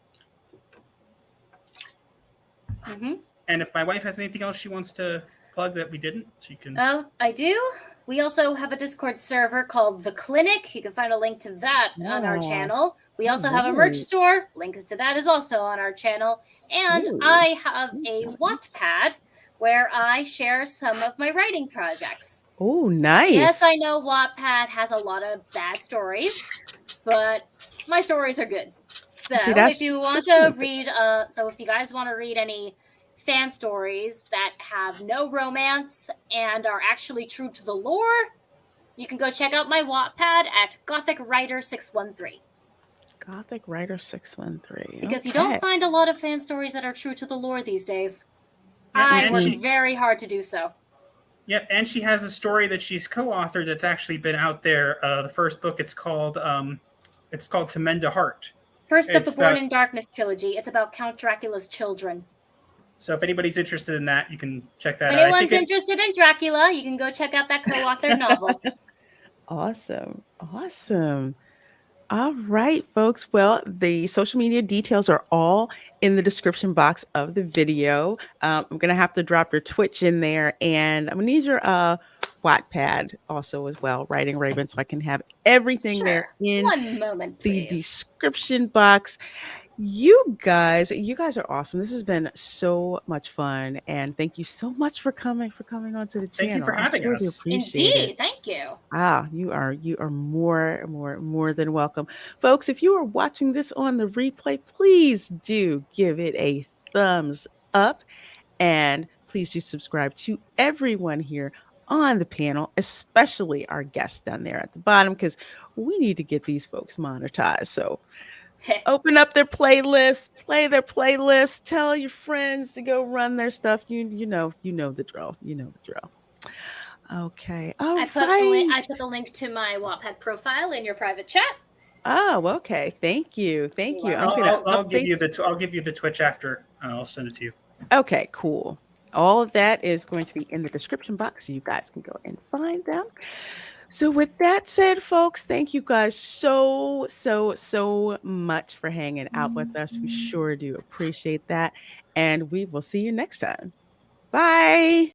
and if my wife has anything else she wants to plug that we didn't, she can. Oh, I do. We also have a Discord server called The Clinic. You can find a link to that on our channel. We also have a merch store. Link to that is also on our channel. And I have a Wattpad where I share some of my writing projects. Oh, nice. Yes, I know Wattpad has a lot of bad stories, but my stories are good. So if you want to read, if you guys want to read any fan stories that have no romance and are actually true to the lore, you can go check out my Wattpad at Gothic Writer 613. Gothic Writer 613. Because you don't find a lot of fan stories that are true to the lore these days. I work very hard to do so. Yep, and she has a story that she's co-authored that's actually been out there. The first book, it's called To Mend a Heart. First of the Born in Darkness trilogy. It's about Count Dracula's children. So if anybody's interested in that, you can check that out. If anyone's interested in Dracula, you can go check out that co-authored novel. Awesome. All right, folks. Well, the social media details are all in the description box of the video. I'm going to have to drop your Twitch in there, and I'm going to need your Wattpad also as well, Writing Raven, so I can have everything there in the description box. You guys are awesome. This has been so much fun, and thank you so much for coming onto the channel. Thank you for having us. Indeed, thank you. You are more than welcome, folks. If you are watching this on the replay, please do give it a thumbs up, and please do subscribe to everyone here on the panel, especially our guests down there at the bottom, because we need to get these folks monetized. So. Open up their playlist, play their playlist, tell your friends to go run their stuff. You know the drill. Okay. I put the link to my Wattpad profile in your private chat. Oh, okay. Thank you. I'll give you the Twitch after. I'll send it to you. Okay, cool. All of that is going to be in the description box, so you guys can go and find them. So with that said, folks, thank you guys so much for hanging out with us. We sure do appreciate that. And we will see you next time. Bye.